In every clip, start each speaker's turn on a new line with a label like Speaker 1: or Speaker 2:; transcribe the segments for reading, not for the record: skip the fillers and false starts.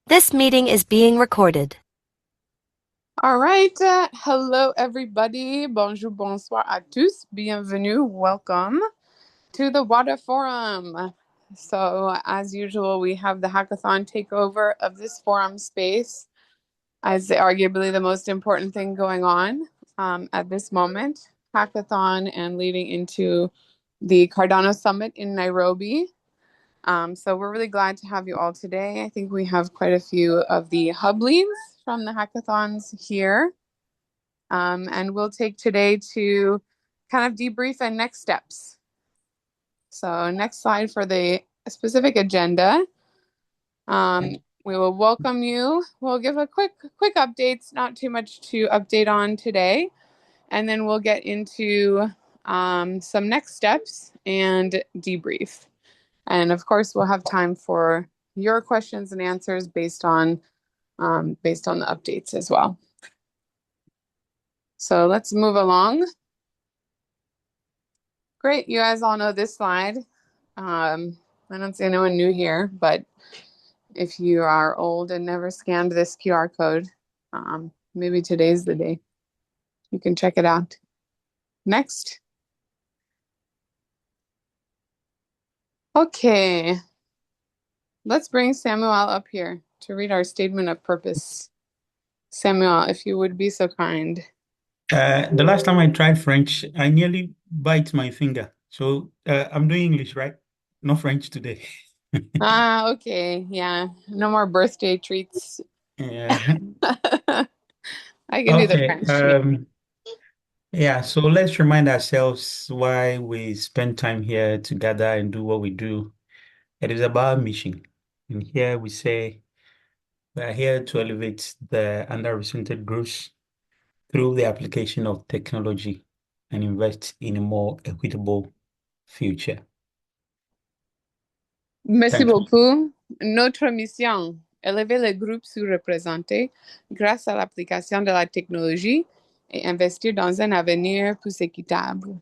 Speaker 1: This meeting is being recorded.
Speaker 2: All right. Hello, everybody. Bonjour, bonsoir à tous. Bienvenue. Welcome to the Water Forum. So, as usual, we have the hackathon takeover of this forum space as arguably the most important thing going on at this moment. Hackathon and leading into the Cardano Summit in Nairobi. So we're really glad to have you all today. I think we have quite a few of the hub leads from the hackathons here. And we'll take today to kind of debrief and next steps. So next slide for the specific agenda. We will welcome you. We'll give a quick updates, not too much to update on today. And then we'll get into some next steps and debrief. And of course, we'll have time for your questions and answers based on the updates as well. So let's move along. Great, you guys all know this slide. I don't see anyone new here, but if you are old and never scanned this QR code, maybe today's the day. You can check it out. Next. Okay, let's bring Samuel up here to read our statement of purpose. Samuel, if you would be so kind.
Speaker 3: The last time I tried French, I nearly bite my finger. So I'm doing English, right? No French today.
Speaker 2: Okay, yeah, no more birthday treats.
Speaker 3: Yeah.
Speaker 2: I can do the
Speaker 3: Okay.
Speaker 2: French. Yeah.
Speaker 3: Yeah. So let's remind ourselves why we spend time here together and do what we do. It is about mission. And here we say we are here to elevate the underrepresented groups through the application of technology and invest in a more equitable future.
Speaker 2: Merci
Speaker 3: Thank you.
Speaker 2: beaucoup. Notre mission, élever les groupes sous-représentés grâce à l'application de la technologie et investir dans un avenir plus équitable.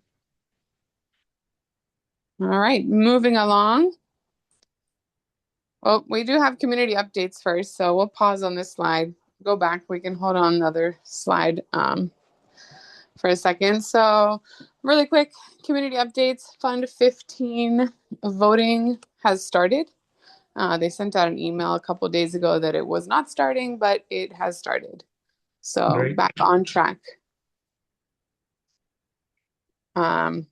Speaker 2: All right, moving along. Well, we do have community updates first, so we'll pause on this slide. Go back. We can hold on another slide for a second. So, really quick community updates. Fund 15 voting has started. They sent out an email a couple days ago that it was not starting, but it has started. So
Speaker 3: Great.
Speaker 2: back on track. I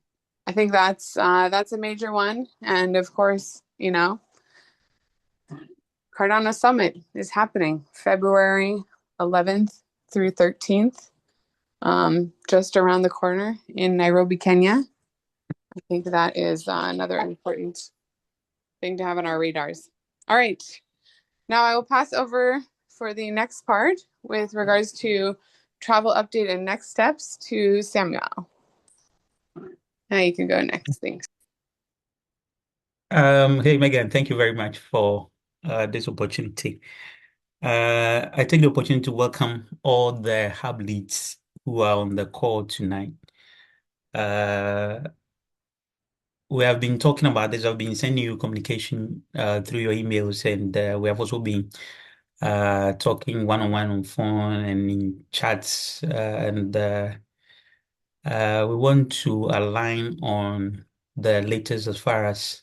Speaker 2: think that's a major one, and of course, Cardano Summit is happening February 11th through 13th, just around the corner in Nairobi, Kenya. I think that is another important thing to have on our radars. All right. Now I will pass over for the next part with regards to travel update and next steps to Samuel. Now you can go next. Thanks.
Speaker 3: Hey, Megan, thank you very much for this opportunity. I take the opportunity to welcome all the hub leads who are on the call tonight. Uh, we have been talking about this. I've been sending you communication through your emails, and we have also been talking one-on-one on phone and in chats. And we want to align on the latest as far as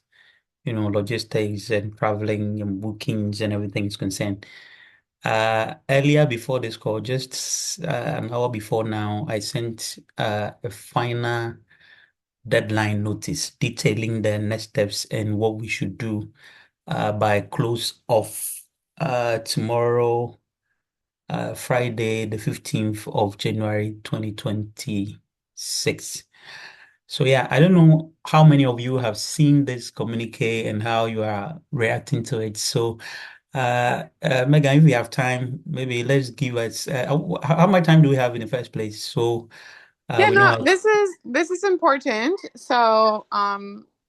Speaker 3: logistics and traveling and bookings and everything is concerned. Earlier before this call, just an hour before now, I sent a final deadline notice detailing the next steps and what we should do by close of tomorrow, Friday, the 15th of January, 2026. So yeah, I don't know how many of you have seen this communique and how you are reacting to it. So Megan, if we have time, maybe let's give us how much time do we have in the first place? So
Speaker 2: Yeah,
Speaker 3: we know
Speaker 2: no,
Speaker 3: how.
Speaker 2: this is important. So,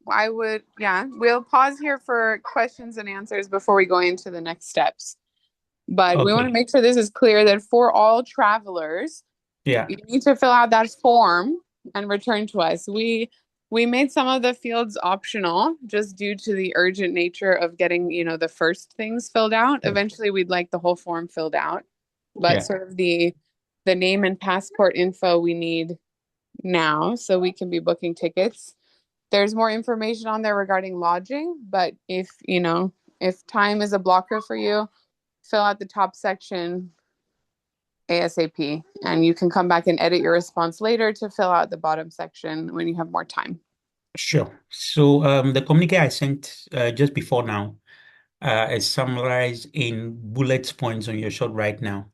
Speaker 2: we'll pause here for questions and answers before we go into the next steps. But we want to
Speaker 3: Okay.
Speaker 2: make sure this is clear that for all travelers,
Speaker 3: Yeah.
Speaker 2: you need to fill out that form and return to us. We made some of the fields optional just due to the urgent nature of getting, the first things filled out.
Speaker 3: Yeah.
Speaker 2: Eventually, we'd like the whole form filled out, but
Speaker 3: Yeah.
Speaker 2: sort of the name and passport info we need now so we can be booking tickets. There's more information on there regarding lodging, but if time is a blocker for you, fill out the top section ASAP, and you can come back and edit your response later to fill out the bottom section when you have more time.
Speaker 3: Sure. So the communique I sent just before now is summarized in bullet points on your shot right now.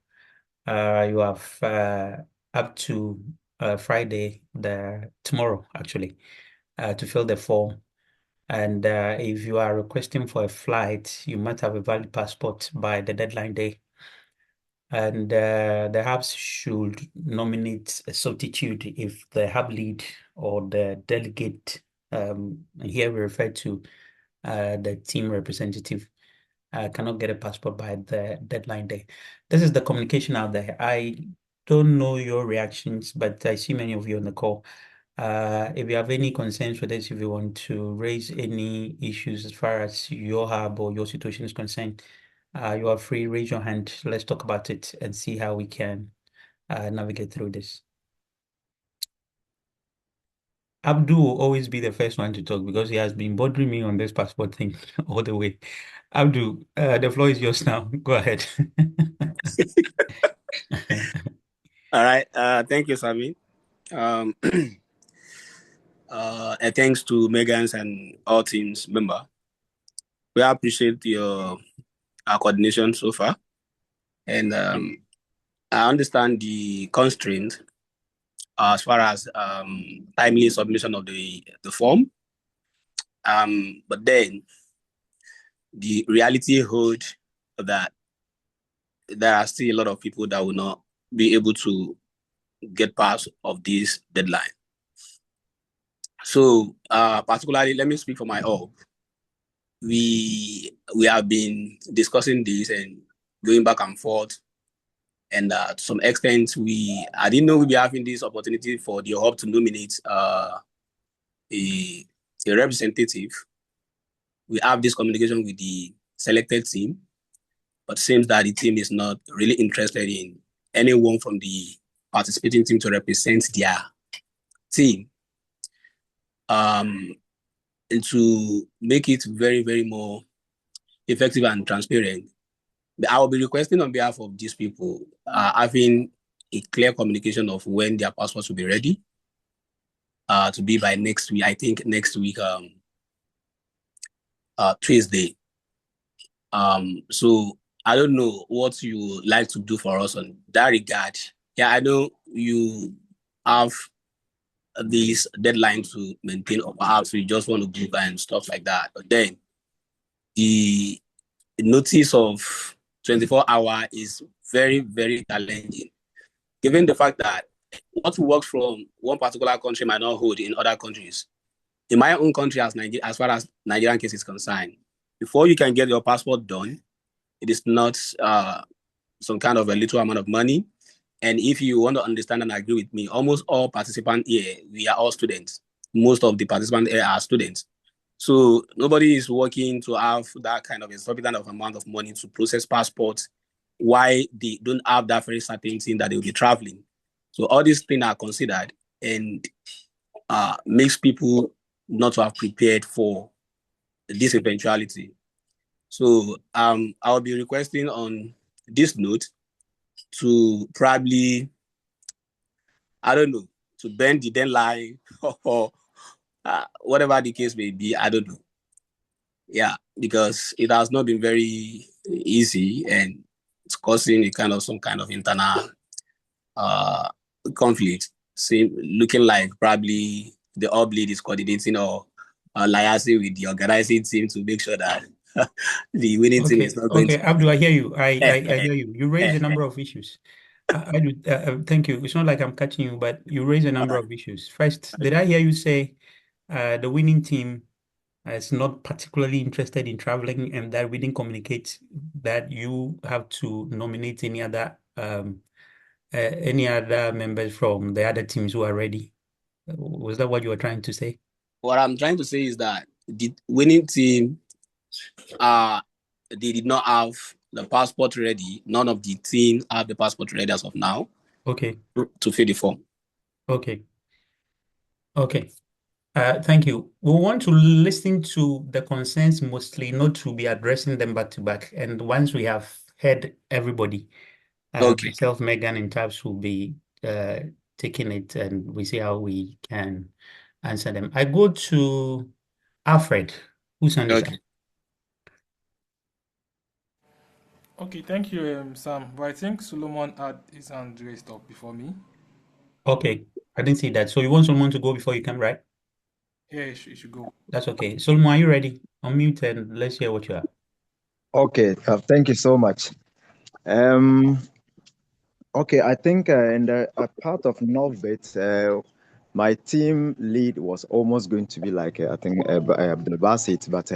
Speaker 3: You have up to Friday, tomorrow actually, to fill the form. And if you are requesting for a flight, you must have a valid passport by the deadline day. And the hubs should nominate a substitute if the hub lead or the delegate, and here we refer to the team representative, cannot get a passport by the deadline day. This is the communication out there. I don't know your reactions, but I see many of you on the call. If you have any concerns with this, if you want to raise any issues as far as your hub or your situation is concerned, you are free, raise your hand. Let's talk about it and see how we can navigate through this. Abdul will always be the first one to talk because he has been bothering me on this passport thing all the way. Abdul, the floor is yours now. Go ahead.
Speaker 4: All right. Thank you, Sami. And thanks to Megan's and all teams member. We appreciate your coordination so far. And I understand the constraint as far as timely submission of the form. But then the reality holds that there are still a lot of people that will not be able to get past of this deadline. So particularly, let me speak for my hub. We have been discussing this and going back and forth. And to some extent, I didn't know we'd be having this opportunity for the hub to nominate a representative. We have this communication with the selected team, but it seems that the team is not really interested in anyone from the participating team to represent their team. And to make it very, very more effective and transparent, I will be requesting on behalf of these people having a clear communication of when their passports will be ready to be by next week. I think next week, Tuesday. So I don't know what you would like to do for us on that regard. Yeah, I know you have these deadlines to maintain, or perhaps you just want to book and stuff like that. But then the notice of 24-hour is very, very challenging, given the fact that what works from one particular country might not hold in other countries. In my own country, as far as Nigerian case is concerned, before you can get your passport done, it is not some kind of a little amount of money. And if you want to understand and agree with me, almost all participants here, we are all students. Most of the participants here are students. So nobody is working to have that kind of exorbitant of amount of money to process passports. Why they don't have that very certain thing that they will be traveling. So all these things are considered and makes people not to have prepared for this eventuality. So I'll be requesting on this note to probably, I don't know, to bend the deadline or whatever the case may be, I don't know. Yeah, because it has not been very easy and it's causing some kind of internal conflict. Looking like probably the hub lead is coordinating or liaising with the organizing team to make sure that the winning team is not going
Speaker 3: Okay,
Speaker 4: to.
Speaker 3: Abdul, I hear you. I hear you. You raise a number of issues. I do. Thank you. It's not like I'm catching you, but you raise a number of issues. First, did I hear you say the winning team is not particularly interested in traveling, and that we didn't communicate that you have to nominate any other members from the other teams who are ready? Was that what you were trying to say?
Speaker 4: what I'm trying to say is that the winning team, they did not have the passport ready. None of the team have the passport ready as of now
Speaker 3: Okay.
Speaker 4: to fill the form.
Speaker 3: Okay. Okay. Thank you. We want to listen to the concerns mostly, not to be addressing them back to back. And once we have heard everybody,
Speaker 4: Okay.
Speaker 3: myself, Megan, and Tabs will be taking it, and we see how we can answer them. I go to Alfred, who's on this
Speaker 4: Okay.
Speaker 3: side.
Speaker 5: Okay, thank you, Sam. But I think Solomon had his hand raised up before me.
Speaker 3: Okay, I didn't see that. So you want someone to go before you come, right?
Speaker 5: Yeah, you should go.
Speaker 3: That's okay. Solomon, are you ready? Unmute and let's hear what you have.
Speaker 6: Okay, thank you so much. Okay, I think in the part of Novbit, my team lead was almost going to be like I think Abdul Basit, but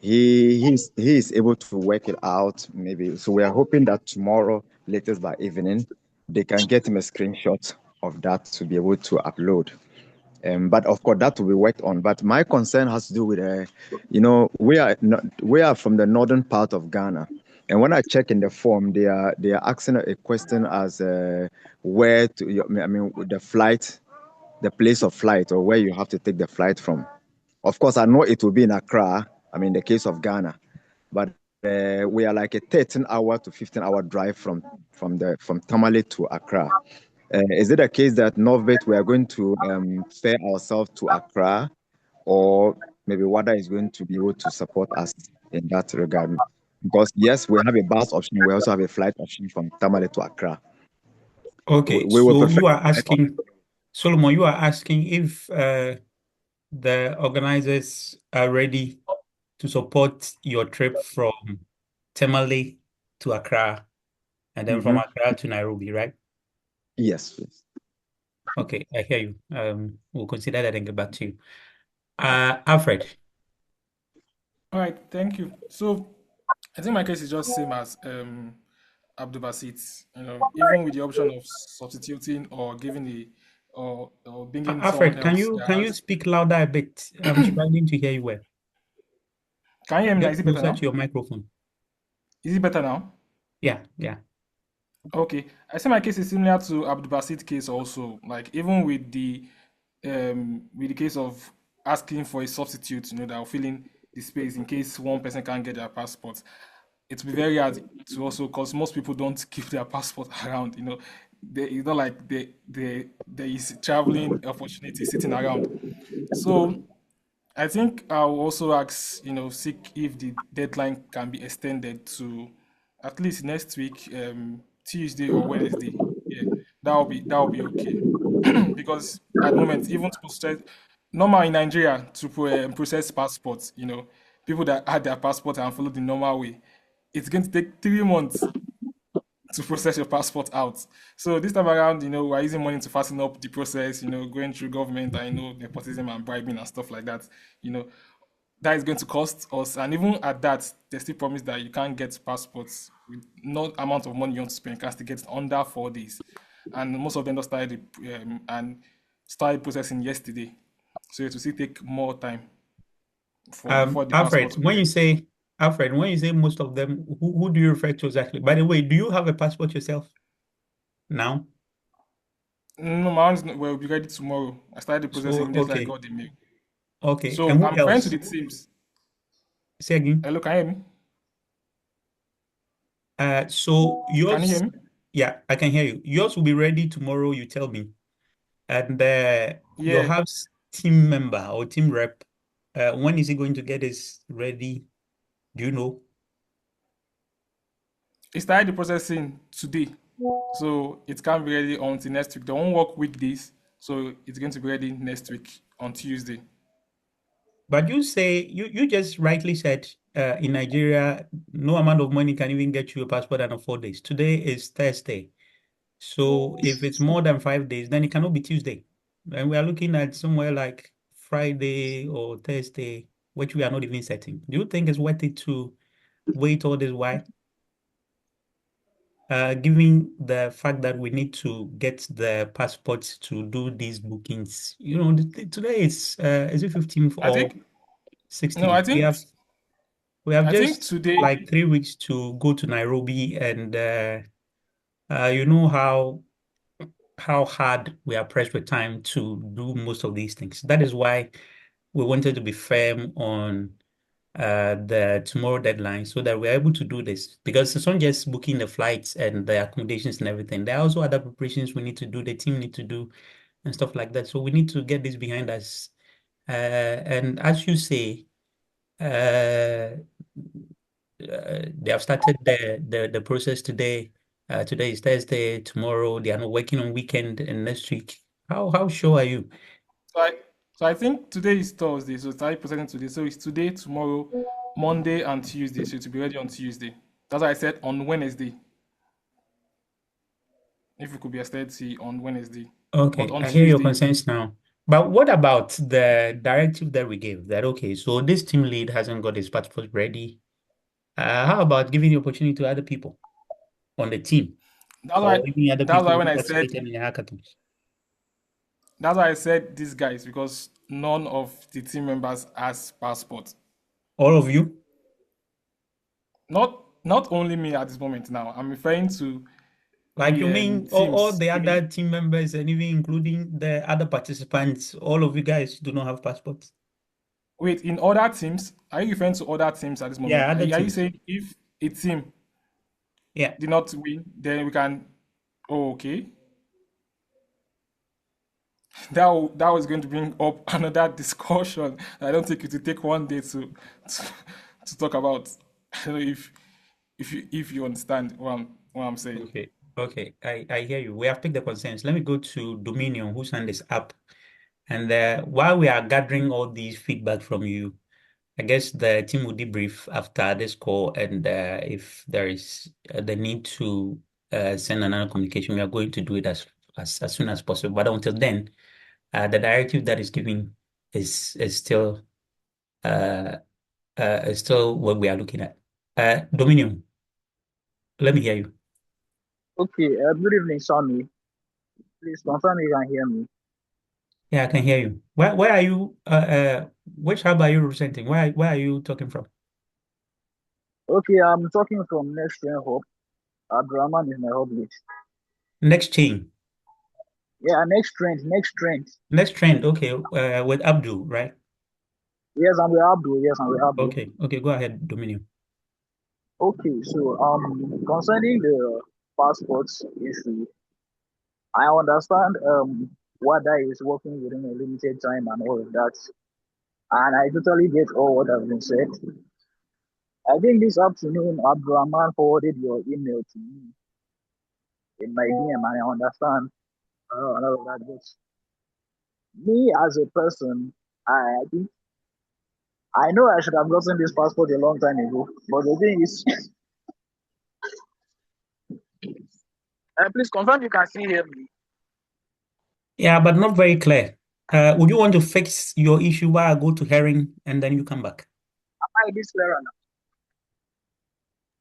Speaker 6: he is able to work it out maybe. So we are hoping that tomorrow, latest by evening, they can get him a screenshot of that to be able to upload. But of course, that will be worked on. But my concern has to do with, we are from the northern part of Ghana, and when I check in the form, they are asking a question as where to, I mean, the place of flight, or where you have to take the flight from. Of course, I know it will be in Accra. I mean, the case of Ghana, but we are like a 13-hour to 15-hour drive from Tamale to Accra. Is it a case that Novate we are going to fare ourselves to Accra, or maybe WADA is going to be able to support us in that regard? Because yes, we have a bus option. We also have a flight option from Tamale to Accra.
Speaker 3: Okay,
Speaker 6: We will
Speaker 3: so
Speaker 6: prefer.
Speaker 3: you are asking, Solomon, you are asking if the organizers are ready to support your trip from Tamale to Accra and then from Accra to Nairobi, right?
Speaker 6: Yes, please.
Speaker 3: Okay, I hear you. We'll consider that and get back to you. Alfred.
Speaker 5: All right, thank you. So I think my case is just same as Abdul Basit. Even with the option of substituting or giving the or bringing someone
Speaker 3: Alfred, can
Speaker 5: else
Speaker 3: you
Speaker 5: that
Speaker 3: can you
Speaker 5: has.
Speaker 3: speak louder a bit? I'm struggling to hear you well.
Speaker 5: Can you hear me now?
Speaker 3: Get
Speaker 5: Is it better
Speaker 3: closer to
Speaker 5: now?
Speaker 3: your microphone.
Speaker 5: Is it better now?
Speaker 3: Yeah, yeah.
Speaker 5: Okay, I say my case is similar to Abdul Basit case also. Like even with the case of asking for a substitute, that will fill in the space in case one person can't get their passport. It will be very hard to also, because most people don't keep their passport around. It's not like there is traveling opportunity sitting around. So I think I'll also ask, seek if the deadline can be extended to at least next week, Tuesday or Wednesday. Yeah, that'll be okay. Because at the moment, even to process normal in Nigeria to process passports, people that had their passport and follow the normal way, it's going to take 3 months to process your passport out. So this time around, we're using money to fasten up the process, going through government, nepotism and bribing and stuff like that. You know, that is going to cost us. And even at that, they still promise that you can't get passports with no amount of money you want to spend. You can still get it under 4 days. And most of them just started processing yesterday. So it will still take more time for before the passport
Speaker 3: Alfred,
Speaker 5: will be ready.
Speaker 3: When you say most of them, who do you refer to exactly? By the way, do you have a passport yourself now?
Speaker 5: No, my own will be ready tomorrow. I started the process
Speaker 3: So,
Speaker 5: immediately I
Speaker 3: okay,
Speaker 5: got the mail.
Speaker 3: okay.
Speaker 5: So
Speaker 3: And who
Speaker 5: I'm referring to
Speaker 3: else?
Speaker 5: the teams.
Speaker 3: Say again.
Speaker 5: Hello, can you hear me?
Speaker 3: So
Speaker 5: Can you hear
Speaker 3: yours,
Speaker 5: me?
Speaker 3: yeah, I can hear you. Yours will be ready tomorrow, you tell me. And your
Speaker 5: Yeah,
Speaker 3: house team member or team rep, when is he going to get this ready? Do you know?
Speaker 5: it started the processing today. So it can't be ready until next week. They won't work weekdays. So it's going to be ready next week on Tuesday.
Speaker 3: But you just rightly said in Nigeria, no amount of money can even get you a passport under 4 days. Today is Thursday. So if it's more than 5 days, then it cannot be Tuesday. And we are looking at somewhere like Friday or Thursday, which we are not even setting. Do you think it's worth it to wait all this while? given the fact that we need to get the passports to do these bookings. Today is it 15th
Speaker 5: I
Speaker 3: or
Speaker 5: think no,
Speaker 3: 16th? We have
Speaker 5: I think
Speaker 3: just
Speaker 5: today.
Speaker 3: like 3 weeks to go to Nairobi, and you know how hard we are pressed with time to do most of these things. That is why we wanted to be firm on the tomorrow deadline so that we're able to do this, because it's not just booking the flights and the accommodations and everything. There are also other preparations we need to do, the team need to do, and stuff like that. So we need to get this behind us. And as you say, they have started the process today. Today is Thursday. Tomorrow they are not working on weekend, and next week. How sure are you?
Speaker 5: So I think today is Thursday, so started presenting today. So it's today, tomorrow, Monday, and Tuesday. So to be ready on Tuesday. That's why I said on Wednesday. If it could be extended to on Wednesday. But
Speaker 3: Okay,
Speaker 5: on
Speaker 3: I hear your
Speaker 5: Tuesday,
Speaker 3: concerns now. But what about the directive that we gave? That okay, so this team lead hasn't got his passport ready. How about giving the opportunity to other people on the team,
Speaker 5: that's
Speaker 3: or
Speaker 5: why
Speaker 3: even other
Speaker 5: that's
Speaker 3: people
Speaker 5: why
Speaker 3: who
Speaker 5: when I said
Speaker 3: participated in the hackathons?
Speaker 5: that's why I said these guys, because none of the team members has passport.
Speaker 3: All of you?
Speaker 5: Not only me at this moment now. I'm referring to
Speaker 3: Like you
Speaker 5: the
Speaker 3: mean all
Speaker 5: teams.
Speaker 3: the
Speaker 5: Even
Speaker 3: other team members and even including the other participants, all of you guys do not have passports?
Speaker 5: wait, in other teams, are you referring to other teams at this moment?
Speaker 3: Yeah, other
Speaker 5: Are you
Speaker 3: teams.
Speaker 5: saying if a team
Speaker 3: Yeah.
Speaker 5: did not win, then we can? Oh, okay. That was going to bring up another discussion. I don't think it will take one day to talk about. I don't know if you understand what I'm saying.
Speaker 3: Okay. Okay. I hear you. We have picked the concerns. Let me go to Dominion, who signed this up. And while we are gathering all these feedback from you, I guess the team will debrief after this call, and if there is the need to send another communication, we are going to do it as soon as possible. But until then, the directive that is given is still what we are looking at. Dominion, let me hear you.
Speaker 7: Okay, good evening, Sammy. Please confirm you can hear me.
Speaker 3: Yeah, I can hear you. Where are you? Which hub are you representing? Where are you talking from?
Speaker 7: Okay, I'm talking from Next Gen Hub. Abdurrahman is my hub list.
Speaker 3: Next chain.
Speaker 7: Yeah, next trend.
Speaker 3: Next trend. Okay. With Abdul, right?
Speaker 7: Yes, I'm with Abdul. Yes, I'm with Abdul.
Speaker 3: Okay. Okay. Go ahead, Dominion.
Speaker 7: Okay, so concerning the passports issue, I understand WADA is working within a limited time and all of that, and I totally get all what has been said. I think this afternoon Abdurrahman forwarded your email to me in my DM, and I understand and all of that. But me as a person, I think I know I should have gotten this passport a long time ago. But the thing is, please confirm you can still hear me.
Speaker 3: Yeah, but not very clear. Would you want to fix your issue while I go to Herring and then you come back?
Speaker 7: Am I this clearer now?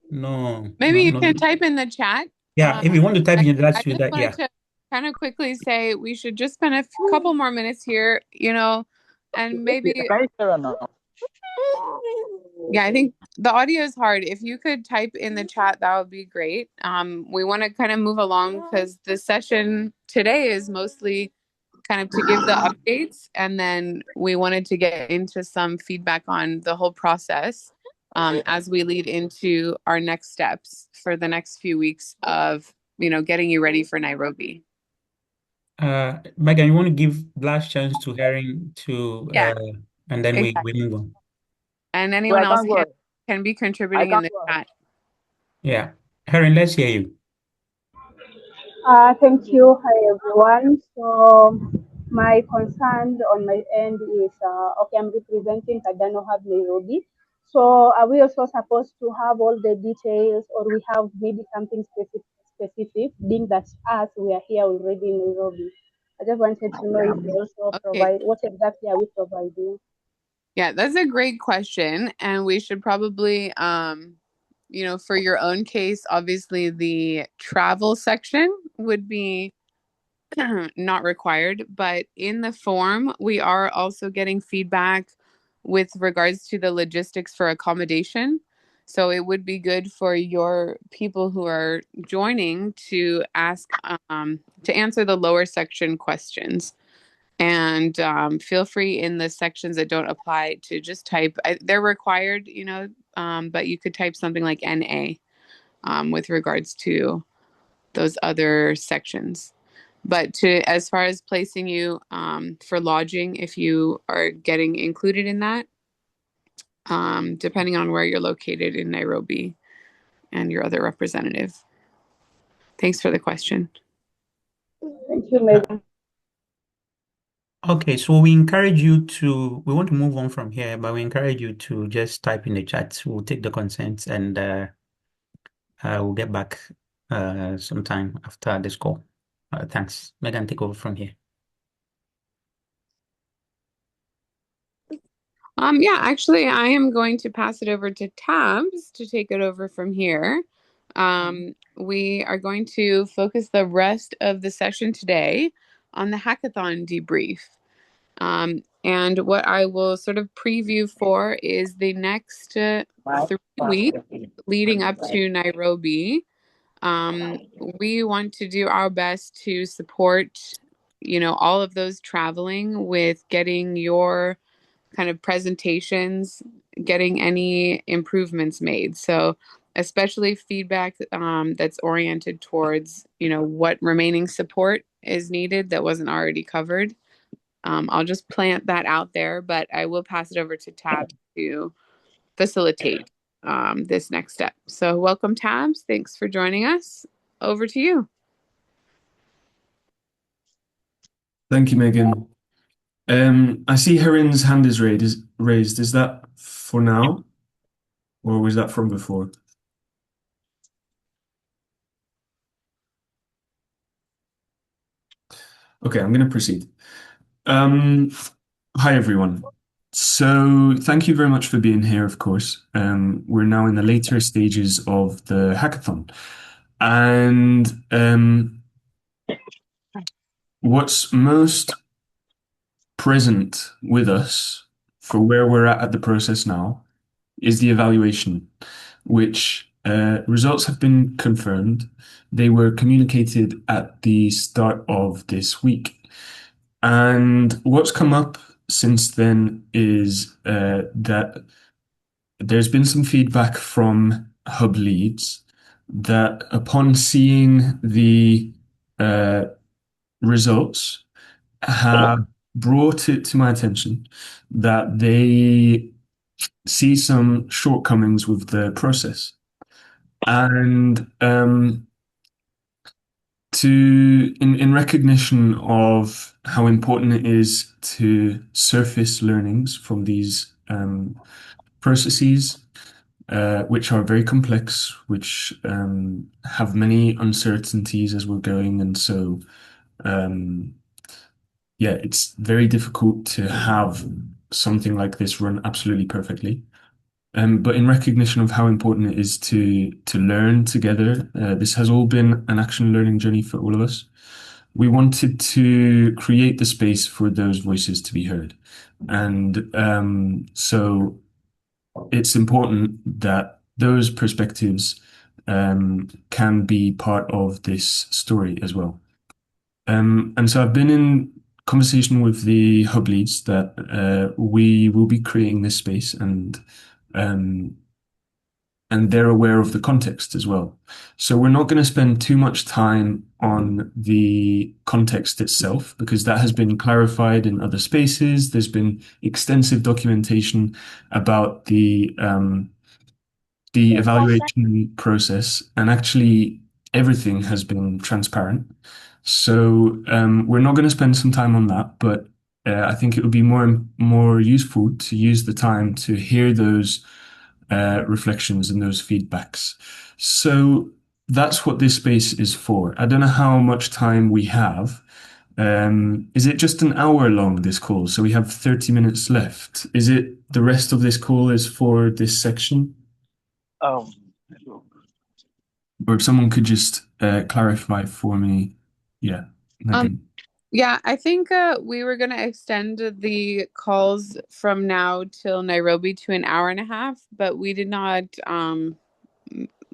Speaker 3: No,
Speaker 2: Maybe you
Speaker 3: no.
Speaker 2: can type in the chat.
Speaker 3: Yeah, if you want to type in the
Speaker 2: I
Speaker 3: last few,
Speaker 2: just
Speaker 3: that
Speaker 2: wanted to kind of quickly say we should just spend a couple more minutes here, and maybe,
Speaker 7: Can you hear now?
Speaker 2: yeah, I think the audio is hard. If you could type in the chat, that would be great. We want to kind of move along because the session today is mostly kind of to give the updates, and then we wanted to get into some feedback on the whole process as we lead into our next steps for the next few weeks of getting you ready for Nairobi.
Speaker 3: Megan, you want to give last chance to Herring to
Speaker 2: Yeah,
Speaker 3: and then
Speaker 2: exactly.
Speaker 3: we move on.
Speaker 2: And
Speaker 7: So
Speaker 2: anyone
Speaker 7: I
Speaker 2: else
Speaker 7: can't go ahead.
Speaker 2: can be
Speaker 7: I
Speaker 2: contributing in
Speaker 7: can't
Speaker 2: the
Speaker 7: go ahead.
Speaker 2: chat.
Speaker 3: Yeah. Herring, let's hear you.
Speaker 8: Thank you. Hi, everyone. So my concern on my end is, okay, I'm representing Cardano Hub Nairobi. So are we also supposed to have all the details, or we have maybe something specific, being that us, we are here already in Nairobi? I just wanted to know if you also
Speaker 2: Okay.
Speaker 8: provide, what exactly are we providing?
Speaker 2: Yeah, that's a great question. And we should probably, for your own case, obviously the travel section would be not required, but in the form, we are also getting feedback with regards to the logistics for accommodation. So it would be good for your people who are joining to ask, to answer the lower section questions. And feel free in the sections that don't apply to just type, they're required, but you could type something like NA with regards to those other sections. But as far as placing you for lodging, if you are getting included in that, depending on where you're located in Nairobi and your other representative. Thanks for the question.
Speaker 8: Thank you, Megan.
Speaker 3: Okay, so we want to move on from here, but we encourage you to just type in the chat. We'll take the consents and we'll get back sometime after this call. Thanks. Megan, take over from here.
Speaker 2: Yeah, actually, I am going to pass it over to Tabs to take it over from here. We are going to focus the rest of the session today on the hackathon debrief. And what I will sort of preview for is the next 3 weeks leading up to Nairobi. We want to do our best to support, all of those traveling with getting your kind of presentations, getting any improvements made. So especially feedback that's oriented towards, what remaining support is needed that wasn't already covered. I'll just plant that out there, but I will pass it over to Tabs to facilitate this next step. So welcome, Tabs. Thanks for joining us. Over to you.
Speaker 9: Thank you, Megan. I see Herin's hand is raised. Is that for now, or was that from before? Okay, I'm going to proceed. Hi, everyone. So thank you very much for being here, of course. We're now in the later stages of the hackathon. And what's most present with us for where we're at the process now is the evaluation, which results have been confirmed. They were communicated at the start of this week. And what's come up since then is that there's been some feedback from hub leads that upon seeing the results have brought it to my attention that they see some shortcomings with the process. And in recognition of how important it is to surface learnings from these processes, which are very complex, which have many uncertainties as we're going, and so it's very difficult to have something like this run absolutely perfectly. But in recognition of how important it is to learn together, this has all been an action learning journey for all of us. We wanted to create the space for those voices to be heard. And so it's important that those perspectives can be part of this story as well. And so I've been in conversation with the hub leads that we will be creating this space, and they're aware of the context as well. So we're not going to spend too much time on the context itself, because that has been clarified in other spaces. There's been extensive documentation about the evaluation process, and actually everything has been transparent. So we're not going to spend some time on that, but I think it would be more useful to use the time to hear those reflections and those feedbacks. So that's what this space is for. I don't know how much time we have. Is it just an hour long, this call? So we have 30 minutes left. Is it the rest of this call is for this section? Or if someone could just clarify for me. Yeah, Nadine.
Speaker 2: Yeah, I think we were going to extend the calls from now till Nairobi to an hour and a half, but we did not.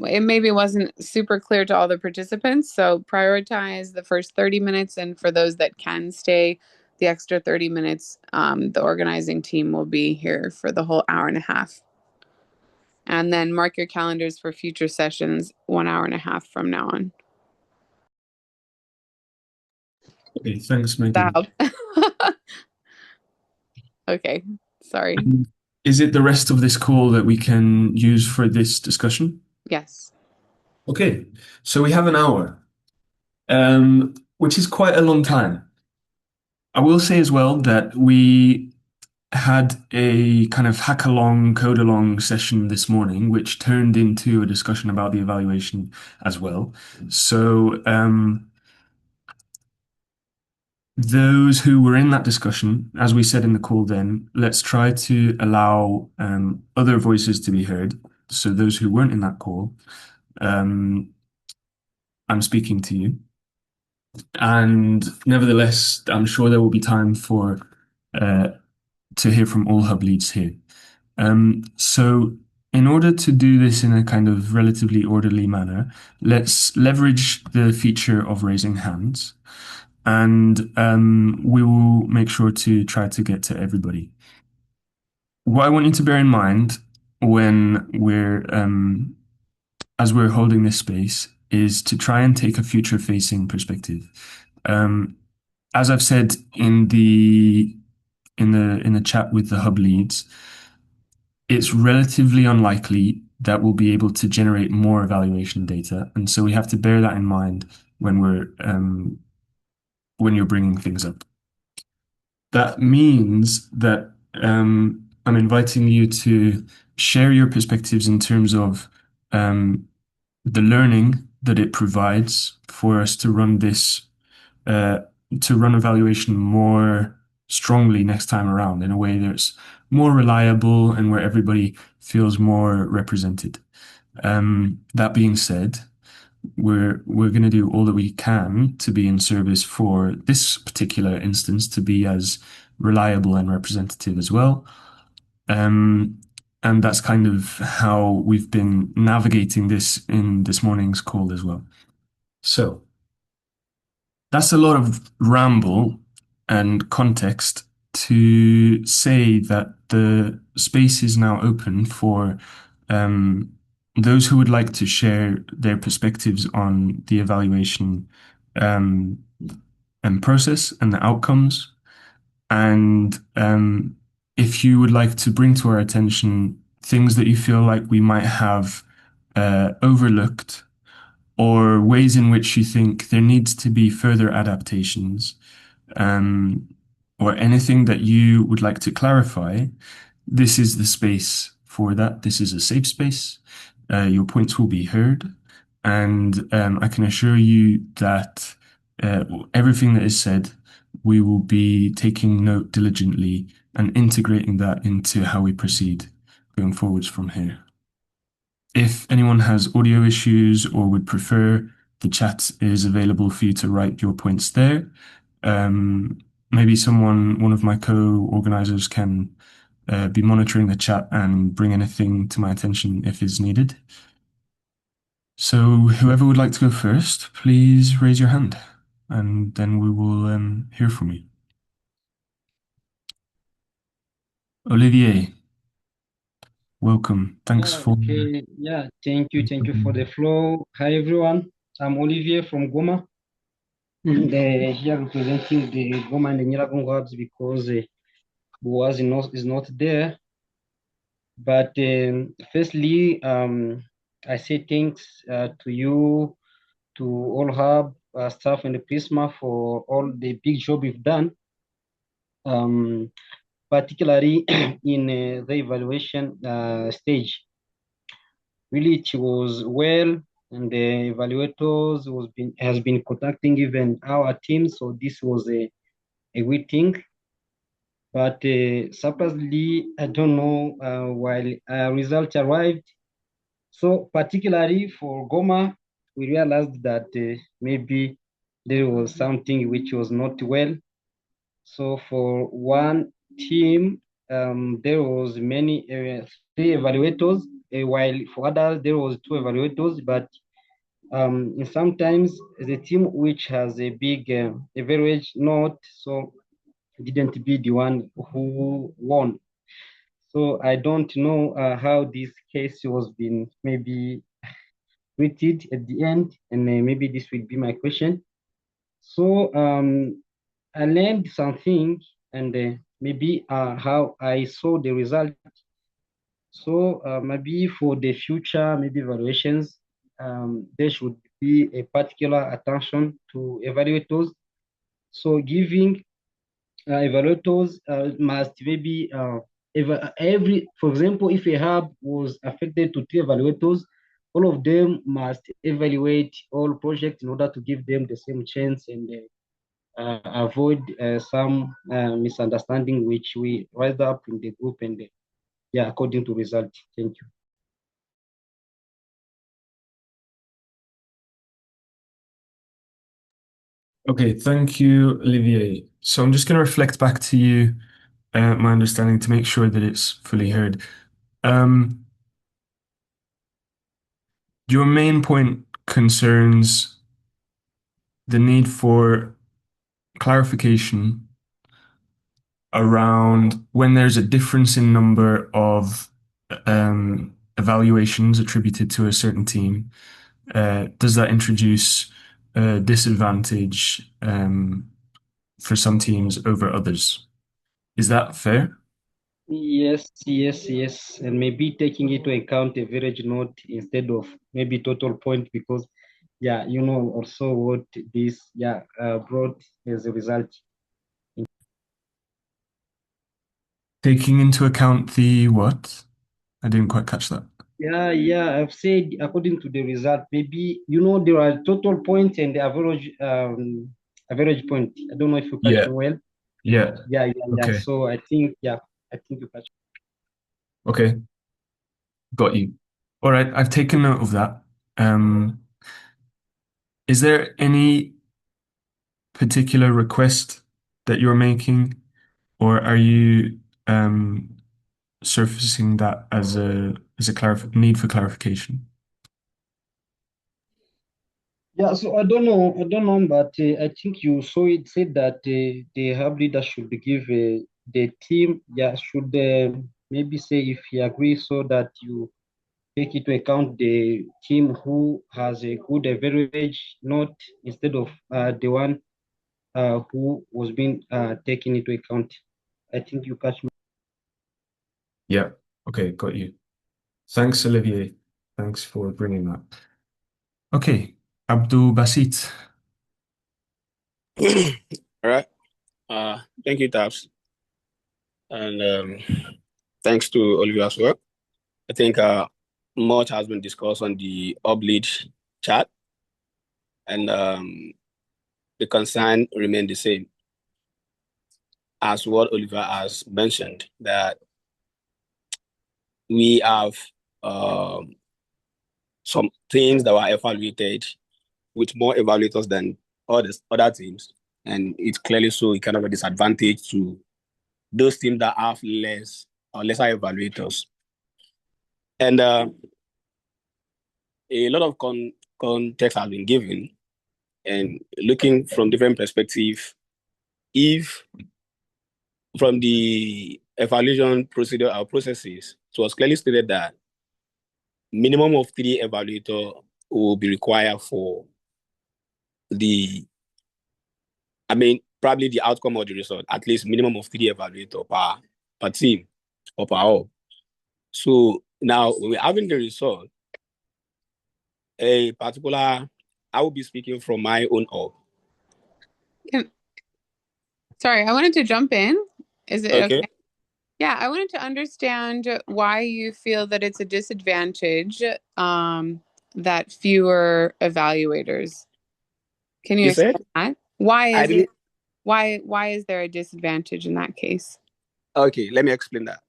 Speaker 2: It maybe wasn't super clear to all the participants, so prioritize the first 30 minutes, and for those that can stay the extra 30 minutes, the organizing team will be here for the whole hour and a half. And then mark your calendars for future sessions 1 hour and a half from now on.
Speaker 9: Okay, thanks, Megan.
Speaker 2: That helped. Okay, sorry.
Speaker 9: Is it the rest of this call that we can use for this discussion?
Speaker 2: Yes.
Speaker 9: Okay, so we have an hour, which is quite a long time. I will say as well that we had a kind of hack-along, code-along session this morning, which turned into a discussion about the evaluation as well. So those who were in that discussion, as we said in the call then, let's try to allow other voices to be heard. So those who weren't in that call, I'm speaking to you. And nevertheless, I'm sure there will be time for to hear from all hub leads here. So in order to do this in a kind of relatively orderly manner, let's leverage the feature of raising hands, and we will make sure to try to get to everybody. What I want you to bear in mind when as we're holding this space is to try and take a future-facing perspective. As I've said in the chat with the hub leads, it's relatively unlikely that we'll be able to generate more evaluation data, and so we have to bear that in mind when you're bringing things up. That means that I'm inviting you to share your perspectives in terms of the learning that it provides for us to run evaluation more strongly next time around in a way that's more reliable and where everybody feels more represented. That being said, we're going to do all that we can to be in service for this particular instance to be as reliable and representative as well. And that's kind of how we've been navigating this in this morning's call as well. So that's a lot of ramble and context to say that the space is now open for those who would like to share their perspectives on the evaluation and process and the outcomes. And if you would like to bring to our attention things that you feel like we might have overlooked, or ways in which you think there needs to be further adaptations, or anything that you would like to clarify, this is the space for that. This is a safe space. Your points will be heard, and I can assure you that everything that is said, we will be taking note diligently and integrating that into how we proceed going forwards from here. If anyone has audio issues or would prefer, the chat is available for you to write your points there. Maybe one of my co-organizers can be monitoring the chat and bring anything to my attention if is needed. So whoever would like to go first, please raise your hand, and then we will hear from you. Olivier, welcome. Thanks for...
Speaker 10: Okay, yeah, thank you for the flow. Hi everyone, I'm Olivier from Goma, and here representing the Goma and the Nyiragongo hubs because Boaz is not there. But firstly, I say thanks to you, to all hub staff and the Prisma for all the big job you've done, particularly in the evaluation stage. Really, it was well, and the evaluators has been contacting even our team, so this was a good thing. But surprisingly, I don't know while results arrived. So particularly for Goma, we realized that maybe there was something which was not well. So for one team, there was many 3 evaluators, while for others there was 2 evaluators. But sometimes the team which has a big average note, so didn't be the one who won. So I don't know how this case was been maybe treated at the end, and maybe this will be my question. So I learned something, and maybe how I saw the result. So maybe for the future, maybe evaluations, there should be a particular attention to evaluators. So giving evaluators must maybe for example, if a hub was affected to 3 evaluators, all of them must evaluate all projects in order to give them the same chance and avoid some misunderstanding which we rise up in the group and yeah, according to result. Thank you.
Speaker 9: Okay, thank you, Olivier. So I'm just going to reflect back to you my understanding to make sure that it's fully heard. Your main point concerns the need for clarification around when there's a difference in number of evaluations attributed to a certain team. Does that introduce a disadvantage for some teams over others? Is that fair?
Speaker 10: Yes, and maybe taking into account average note instead of maybe total point, because yeah, you know also what this brought as a result.
Speaker 9: Taking into account the what? I didn't quite catch that.
Speaker 10: Yeah, I've said according to the result, maybe you know there are total points and the average point. I don't know if you catch me well.
Speaker 9: Yeah.
Speaker 10: Yeah.
Speaker 9: Okay.
Speaker 10: So I think you catch.
Speaker 9: Okay. Got you. All right, I've taken note of that. Is there any particular request that you're making, or are you surfacing that as a need for clarification?
Speaker 10: Yeah, so I don't know, but I think you said that the hub leader should give the team, should maybe say if he agrees, so that you take into account the team who has a good average, not instead of the one who was being taken into account. I think you catch me.
Speaker 9: Yeah. Okay, got you. Thanks, Olivier. Thanks for bringing that. Okay, Abdul Basit.
Speaker 4: All right. Thank you, Tabs. And thanks to Olivia as well. I think much has been discussed on the Oblead chat, and the concern remain the same as what Oliver has mentioned, that we have some things that were evaluated with more evaluators than other teams, and it's clearly so kind of a disadvantage to those teams that have less or lesser evaluators. And a lot of context has been given, and looking from different perspectives, if from the evaluation procedure or processes, it was clearly stated that minimum of 3 evaluators will be required for probably the outcome of the result, at least minimum of 3 evaluators per team or per hub. So now when we're having the result, I will be speaking from my own hub.
Speaker 2: Sorry, I wanted to jump in. Is it
Speaker 4: Okay?
Speaker 2: Yeah, I wanted to understand why you feel that it's a disadvantage that fewer evaluators. Can you explain that? Why is there a disadvantage in that case?
Speaker 4: Okay, let me explain that.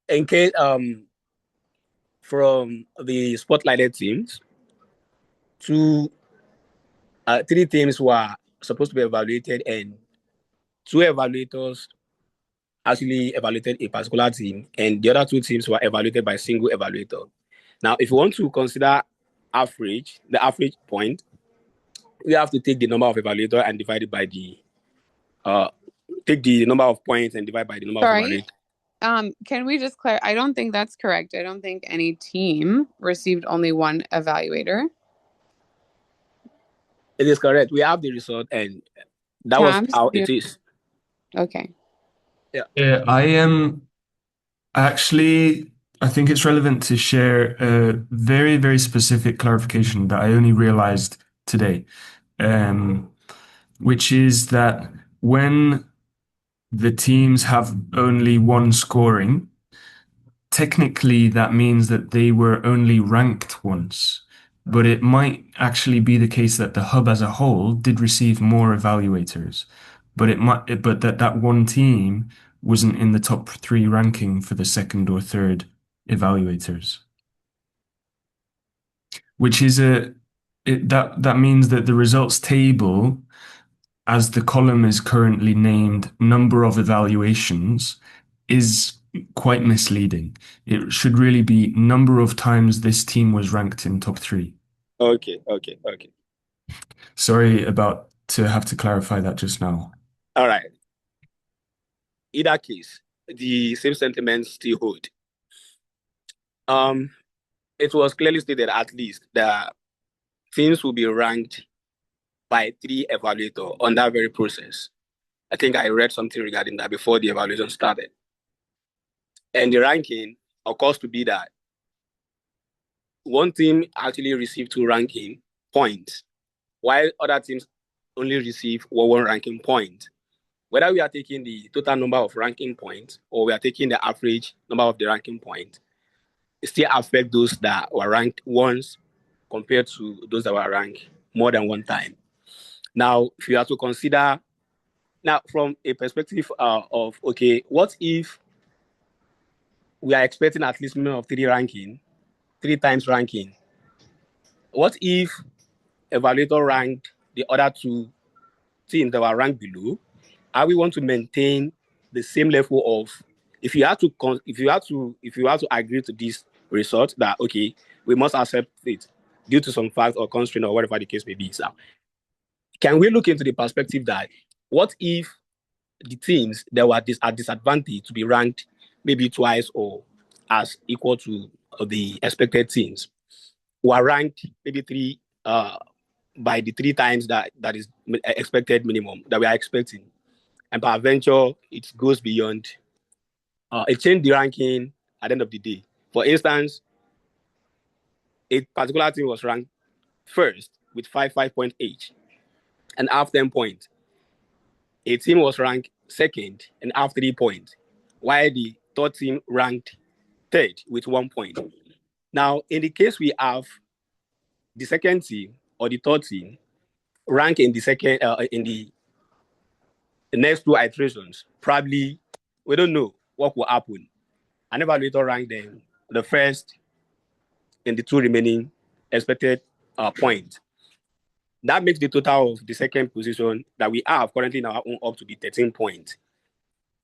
Speaker 4: In case from the spotlighted teams, three teams were supposed to be evaluated, and two evaluators actually evaluated a particular team, and the other two teams were evaluated by a single evaluator. Now, if you want to consider the average point, we have to take the number of evaluators and divide it by take the number of points and divide by the number of
Speaker 2: Sorry.
Speaker 4: evaluators.
Speaker 2: Can we just clarify? I don't think that's correct. I don't think any team received only one evaluator.
Speaker 4: It is correct. We have the result, and that was how it is.
Speaker 2: Okay.
Speaker 9: Yeah, I think it's relevant to share a very, very specific clarification that I only realized today, which is that when the teams have only one scoring, technically that means that they were only ranked once. But it might actually be the case that the hub as a whole did receive more evaluators, but that one team wasn't in the top 3 ranking for the second or third evaluators. Which is that means that the results table, as the column is currently named number of evaluations, is quite misleading. It should really be number of times this team was ranked in top 3.
Speaker 4: Okay.
Speaker 9: Sorry to have to clarify that just now.
Speaker 4: All right. In that case, the same sentiments still hold. It was clearly stated at least that teams will be ranked by 3 evaluators on that very process. I think I read something regarding that before the evaluation started. And the ranking occurs to be that one team actually received 2 ranking points, while other teams only receive 1 ranking point. Whether we are taking the total number of ranking points or we are taking the average number of the ranking points, it still affects those that were ranked once compared to those that were ranked more than 1 time. Now, if you have to consider, now from a perspective of, okay, what if we are expecting at least minimum of 3 times ranking? What if evaluator ranked the other 2 teams that were ranked below? Are we want to maintain the same level of, if you have to agree to this result that, okay, we must accept it due to some fact or constraint or whatever the case may be. So can we look into the perspective that what if the teams that were at disadvantage to be ranked maybe twice or as equal to the expected teams were ranked maybe 3 by the 3 times that is expected minimum that we are expecting, and by venture it goes beyond, it changed the ranking at the end of the day. For instance, a particular team was ranked first with 5 points each and half 10 points. A team was ranked second and half 3 points, while the third team ranked third with 1 point. Now, in the case we have the second team or the third team rank in the second in the next 2 iterations, probably we don't know what will happen. An evaluator ranked them the first in the 2 remaining expected points. That makes the total of the second position that we have currently in our own up to be 13 points.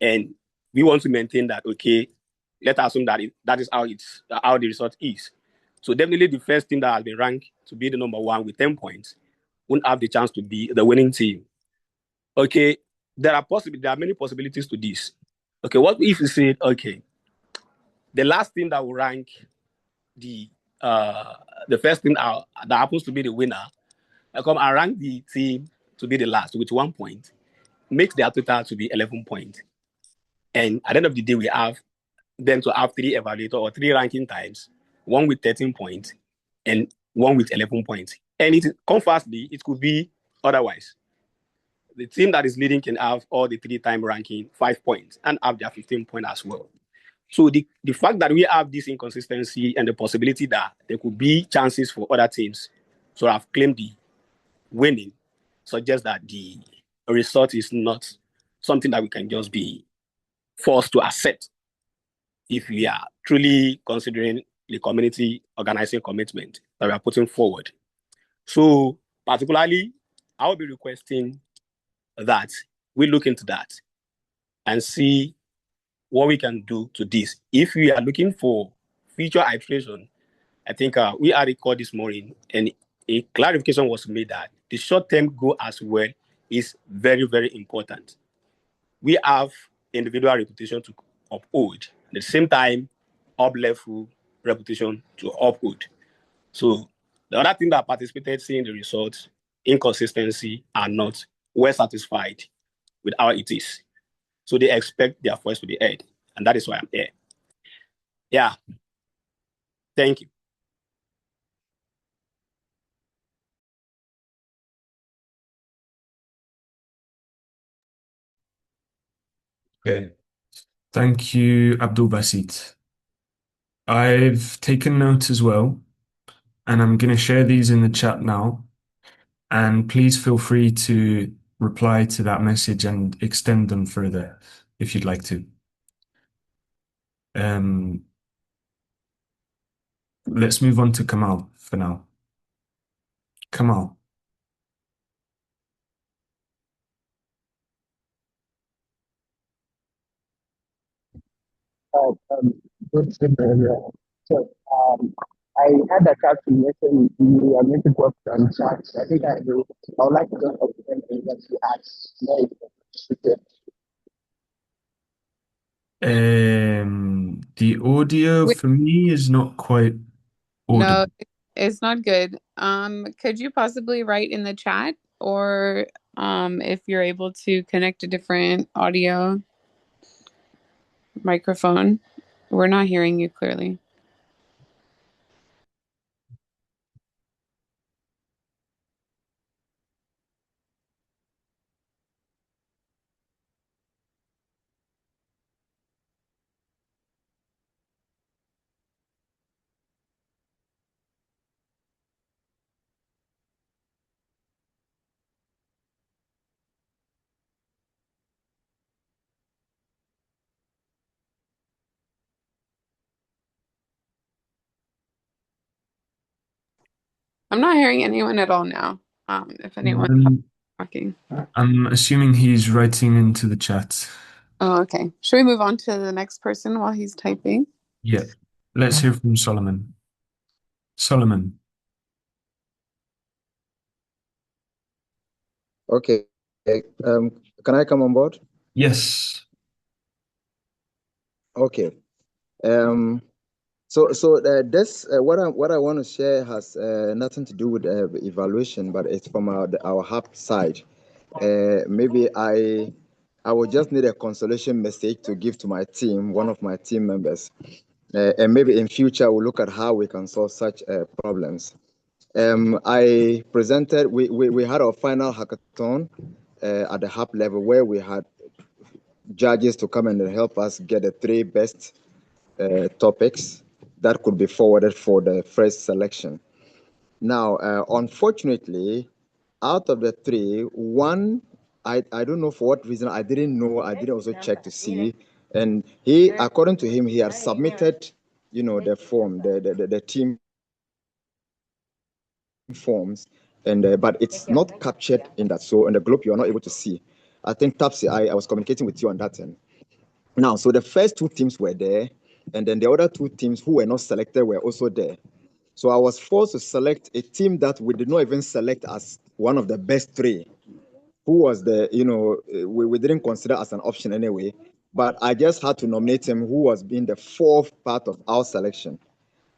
Speaker 4: And we want to maintain that, okay, let's assume that that is how the result is. So definitely the first team that has been ranked to be the number 1 with 10 points won't have the chance to be the winning team. Okay, there are many possibilities to this. Okay, what if we say, okay, the last team that will rank the first team that happens to be the winner, I come and rank the team to be the last with 1 point, makes their total to be 11 points. And at the end of the day, we have them to have 3 evaluators or 3 ranking times, 1 with 13 points and 1 with 11 points. And conversely, it could be otherwise. The team that is leading can have all the 3 time ranking 5 points and have their 15 points as well. So the fact that we have this inconsistency and the possibility that there could be chances for other teams to have claimed the winning suggests that the result is not something that we can just be forced to accept if we are truly considering the community organizing commitment that we are putting forward. So particularly, I will be requesting that we look into that and see what we can do to this. If we are looking for future iteration, I think we had a call this morning and a clarification was made that the short-term goal as well is very, very important. We have individual reputation to uphold. At the same time, up-level reputation to uphold. So the other thing that participated, seeing the results, inconsistency, are not well satisfied with how it is. So they expect their voice to be heard. And that is why I'm here. Yeah. Thank you.
Speaker 9: Okay. Thank you, Abdul Basit. I've taken note as well, and I'm going to share these in the chat now. And please feel free to reply to that message and extend them further if you'd like to. Let's move on to Kamal for now. Kamal.
Speaker 11: Good evening. So, I had a chat to yesterday. We are going to go on chat. I think I would like to just explain what you asked.
Speaker 9: The audio for me is not quite audible.
Speaker 2: No, it's not good. Could you possibly write in the chat, or if you're able to connect a different audio microphone? We're not hearing you clearly. I'm not hearing anyone at all now. If anyone's talking.
Speaker 9: I'm assuming he's writing into the chat.
Speaker 2: Oh, okay. Should we move on to the next person while he's typing?
Speaker 9: Yeah. Let's hear from Solomon. Solomon.
Speaker 6: Okay. Can I come on board?
Speaker 9: Yes.
Speaker 6: Okay. So this what I want to share has nothing to do with evaluation, but it's from our hub side. Maybe I would just need a consolation message to give to my team, one of my team members, and maybe in future we'll look at how we can solve such problems. I presented. We had our final hackathon at the hub level where we had judges to come and help us get the 3 best topics that could be forwarded for the first selection. Now, unfortunately, out of the 3, one, I don't know for what reason, I didn't know, I didn't also check to see. And he, according to him, he had submitted, the form, the team forms, and but it's not captured in that. So in the group, you're not able to see. I think Tapsi, I was communicating with you on that end. Now, so the first 2 teams were there, and then the other 2 teams who were not selected were also there. So I was forced to select a team that we did not even select as one of the best 3, who was we didn't consider as an option anyway, but I just had to nominate him, who was being the 4th part of our selection.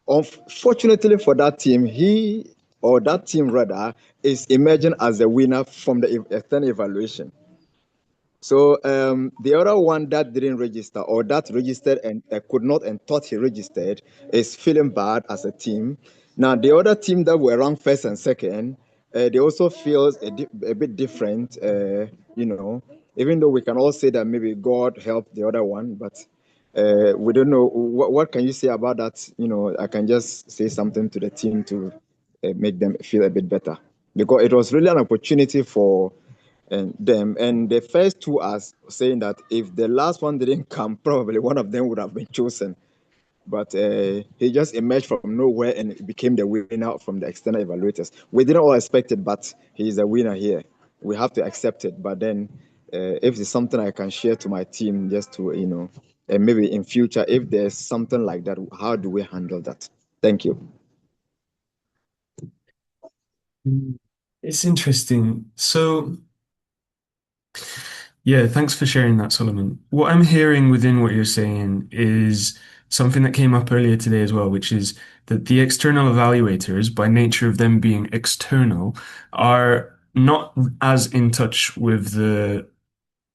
Speaker 6: Unfortunately for that team, that team rather, is emerging as the winner from the external evaluation. So the other one that didn't register, or that registered and could not and thought he registered, is feeling bad as a team. Now the other team that were ranked 1st and 2nd, they also feel a bit different. Even though we can all say that maybe God helped the other one, but we don't know. What can you say about that? I can just say something to the team to make them feel a bit better, because it was really an opportunity for them. And the first 2 are saying that if the last one didn't come, probably one of them would have been chosen. but he just emerged from nowhere and became the winner from the external evaluators. We didn't all expect it, but he's a winner here. We have to accept it. But then, if it's something I can share to my team, just to and maybe in future, if there's something like that, how do we handle that? Thank you.
Speaker 9: It's interesting. So, yeah, thanks for sharing that, Solomon. What I'm hearing within what you're saying is something that came up earlier today as well, which is that the external evaluators, by nature of them being external, are not as in touch with the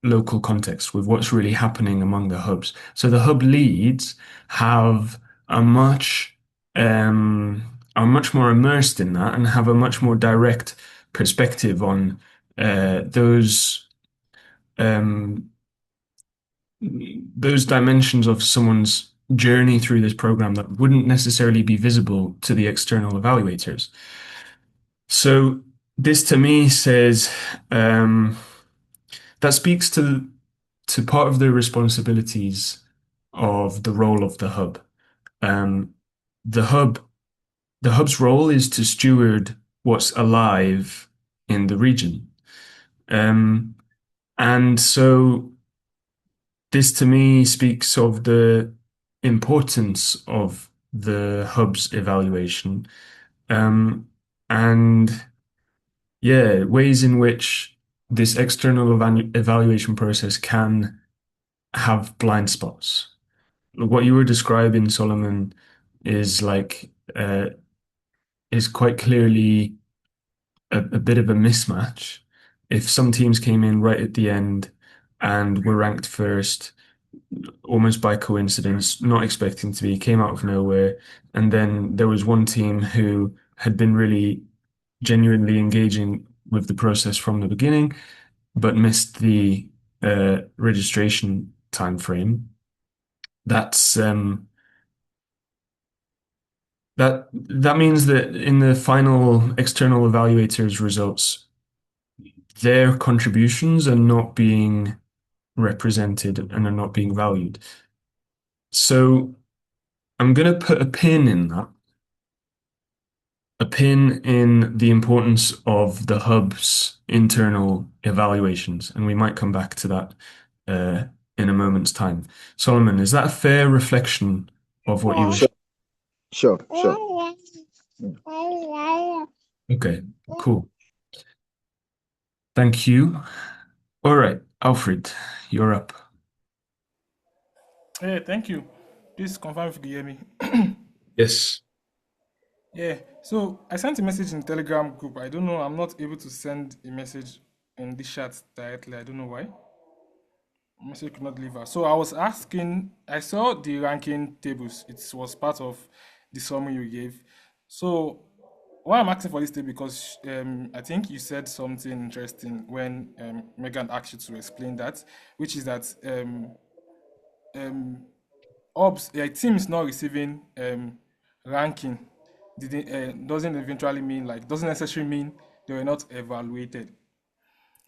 Speaker 9: local context, with what's really happening among the hubs. So the hub leads have a much are much more immersed in that and have a much more direct perspective on um, those dimensions of someone's journey through this program that wouldn't necessarily be visible to the external evaluators. So this to me says that speaks to part of the responsibilities of the role of the hub. The hub's role is to steward what's alive in the region. And so this to me speaks of the importance of the hub's evaluation. And yeah, ways in which this external evaluation process can have blind spots. What you were describing, Solomon, is is quite clearly a bit of a mismatch. If some teams came in right at the end and were ranked first, almost by coincidence, not expecting to be, came out of nowhere, and then there was one team who had been really genuinely engaging with the process from the beginning, but missed the registration time frame. That's that means that in the final external evaluators' results, their contributions are not being represented and are not being valued. So I'm going to put a pin in that, a pin in the importance of the hub's internal evaluations, and we might come back to that in a moment's time. Solomon, is that a fair reflection of what you were saying?
Speaker 6: Sure.
Speaker 9: Okay, cool. Thank you. All right, Alfred, you're up.
Speaker 5: Yeah, thank you. Please confirm if you can hear me.
Speaker 9: Yes.
Speaker 5: Yeah, so I sent a message in the Telegram group. I don't know, I'm not able to send a message in the chat directly. I don't know why. Message could not deliver. So I was asking, I saw the ranking tables. It was part of the summary you gave. So why I'm asking for this table, because I think you said something interesting when Megan asked you to explain that, which is that ops, a team is not receiving ranking doesn't eventually mean, like, doesn't necessarily mean they were not evaluated.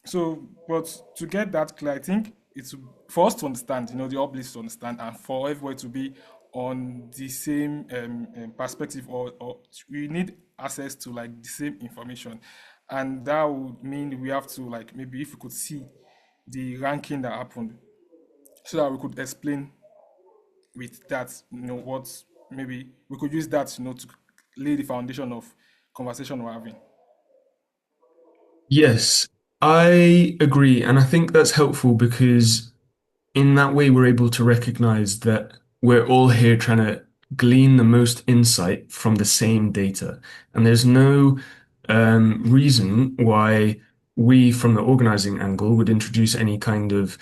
Speaker 5: So, but to get that clear, I think it's for us to understand, the uplift to understand, and for everybody to be on the same perspective, or we need access to like the same information, and that would mean we have to, like, maybe if we could see the ranking that happened, so that we could explain with that, what maybe we could use that, to lay the foundation of conversation we're having.
Speaker 9: Yes, I agree. And I think that's helpful because in that way, we're able to recognize that we're all here trying to glean the most insight from the same data. And there's no reason why we, from the organizing angle, would introduce any kind of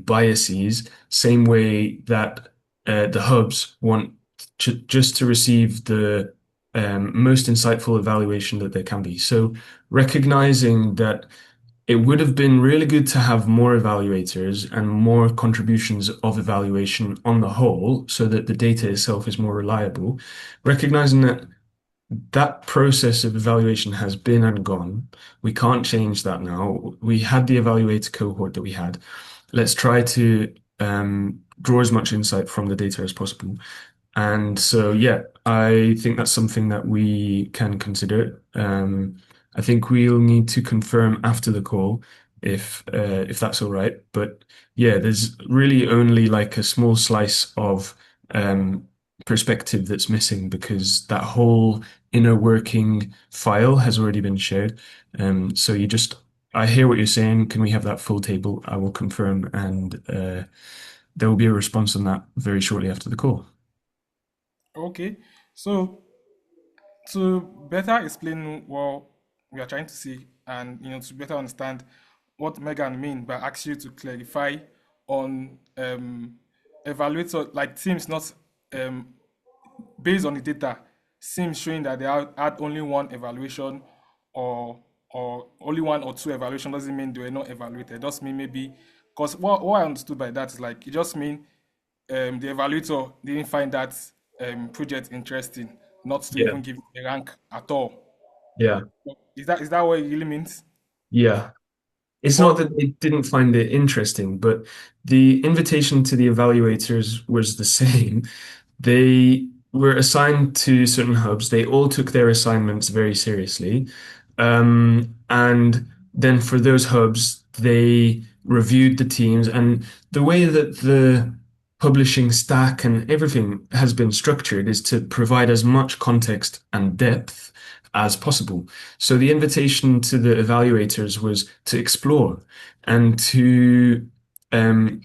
Speaker 9: biases, same way that the hubs want just to receive the most insightful evaluation that there can be. So recognizing that it would have been really good to have more evaluators and more contributions of evaluation on the whole so that the data itself is more reliable. Recognizing that that process of evaluation has been and gone. We can't change that now. We had the evaluator cohort that we had. Let's try to draw as much insight from the data as possible. And so, yeah, I think that's something that we can consider. I think we'll need to confirm after the call if that's all right. But yeah, there's really only like a small slice of um, perspective that's missing because that whole inner working file has already been shared. So I hear what you're saying. Can we have that full table? I will confirm, and there will be a response on that very shortly after the call.
Speaker 5: Okay, so to better explain what we are trying to see, and to better understand what Megan mean by asking you to clarify on evaluator like teams not um, based on the data seems showing that they had only one evaluation or only one or two evaluation doesn't mean they were not evaluated. It just mean maybe because what I understood by that is like it just mean the evaluator didn't find that project interesting, not to
Speaker 9: Yeah,
Speaker 5: even give a rank at all.
Speaker 9: yeah,
Speaker 5: Is that what it really means?
Speaker 9: yeah. It's not
Speaker 5: But
Speaker 9: that they didn't find it interesting, but the invitation to the evaluators was the same. They were assigned to certain hubs. They all took their assignments very seriously. And then for those hubs, they reviewed the teams. And the way that the publishing stack and everything has been structured is to provide as much context and depth as possible. So the invitation to the evaluators was to explore and to um,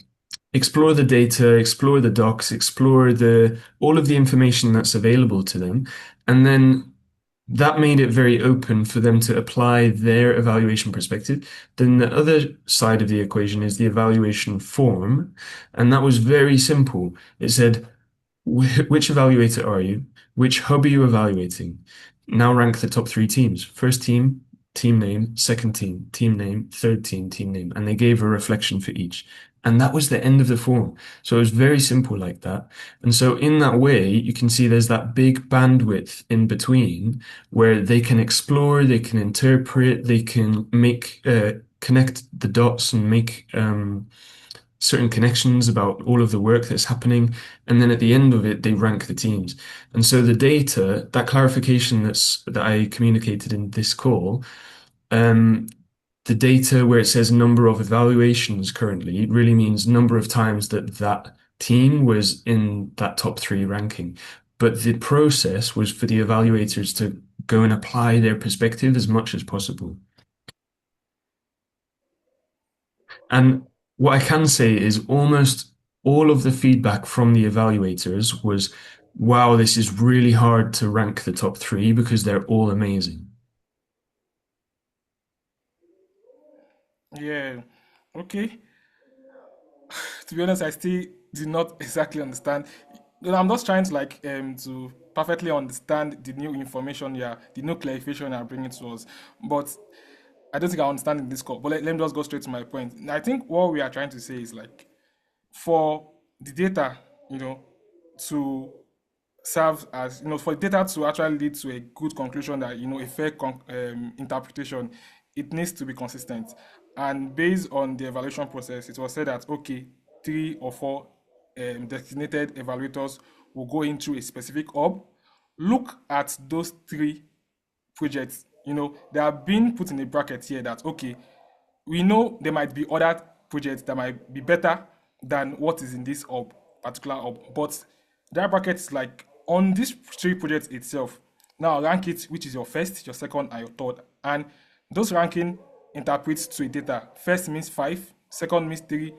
Speaker 9: explore the data, explore the docs, explore the all of the information that's available to them, and then that made it very open for them to apply their evaluation perspective. Then the other side of the equation is the evaluation form, and that was very simple. It said, which evaluator are you? Which hub are you evaluating? Now rank the top three teams. First team, team name. Second team, team name. Third team, team name. And they gave a reflection for each. And that was the end of the form. So it was very simple like that. And so in that way, you can see there's that big bandwidth in between where they can explore, they can interpret, they can connect the dots and make certain connections about all of the work that's happening. And then at the end of it, they rank the teams. And so the data, that clarification that I communicated in this call, um, the data where it says number of evaluations currently really means number of times that team was in that top three ranking. But the process was for the evaluators to go and apply their perspective as much as possible. And what I can say is almost all of the feedback from the evaluators was, wow, this is really hard to rank the top three because they're all amazing.
Speaker 5: yeah, okay. To be honest, I still did not exactly understand. I'm just trying to to perfectly understand the new information, yeah, the new clarification you're bringing to us. But I don't think I understand in this call. But let me just go straight to my point. I think what we are trying to say is like for the data, to serve as for data to actually lead to a good conclusion that a fair interpretation, it needs to be consistent. And based on the evaluation process, it was said that okay, 3 or 4 designated evaluators will go into a specific hub, look at those 3 projects. They are being put in a bracket here that okay, we know there might be other projects that might be better than what is in this particular hub, but that bracket is like on these 3 projects itself. Now rank it, which is your first, your second, and your third, and those ranking interprets to a data. First means 5, second means 3,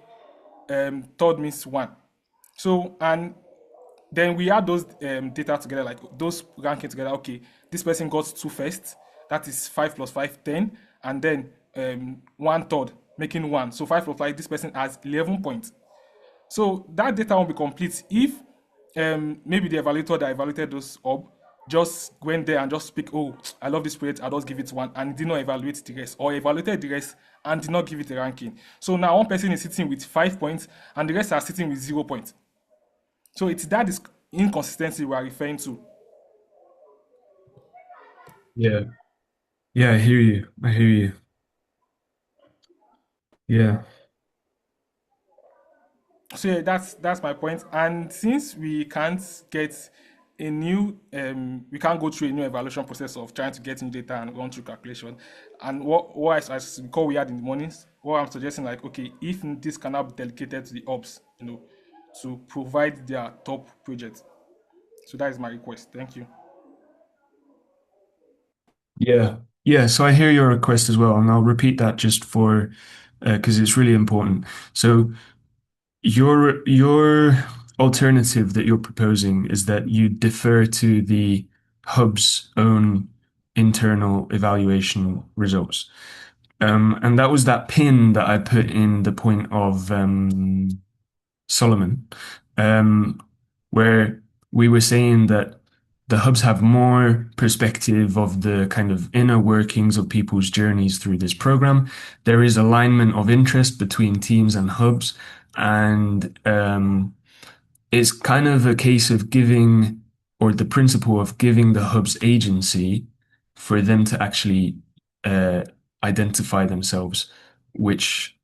Speaker 5: third means 1. So and then we add those data together, like those ranking together. Okay, this person got 2 first, that is 5 plus 5, 10, and then 1 third, making 1. So 5 plus 5, this person has 11 points. So that data won't be complete if maybe the evaluator that evaluated those up just went there and just speak, oh, I love this project, I'll just give it 1, and did not evaluate the rest, or evaluated the rest and did not give it a ranking. So now one person is sitting with 5 points and the rest are sitting with 0 points. So it's that inconsistency we are referring to.
Speaker 9: Yeah. Yeah, I hear you. I hear you. Yeah.
Speaker 5: So yeah, that's my point. And since we can't get a new, we can't go through a new evaluation process of trying to get in data and going through calculation. And what as we call we had in the mornings, what I'm suggesting, like, okay, if this cannot be delegated to the ops, to provide their top project. So that is my request. Thank you.
Speaker 9: Yeah. So I hear your request as well, and I'll repeat that just for because it's really important. So your alternative that you're proposing is that you defer to the hub's own internal evaluation results. And that was that pin that I put in the point of Solomon, where we were saying that the hubs have more perspective of the kind of inner workings of people's journeys through this program. There is alignment of interest between teams and hubs, and it's kind of a case of giving, or the principle of giving the hubs agency for them to actually identify themselves, which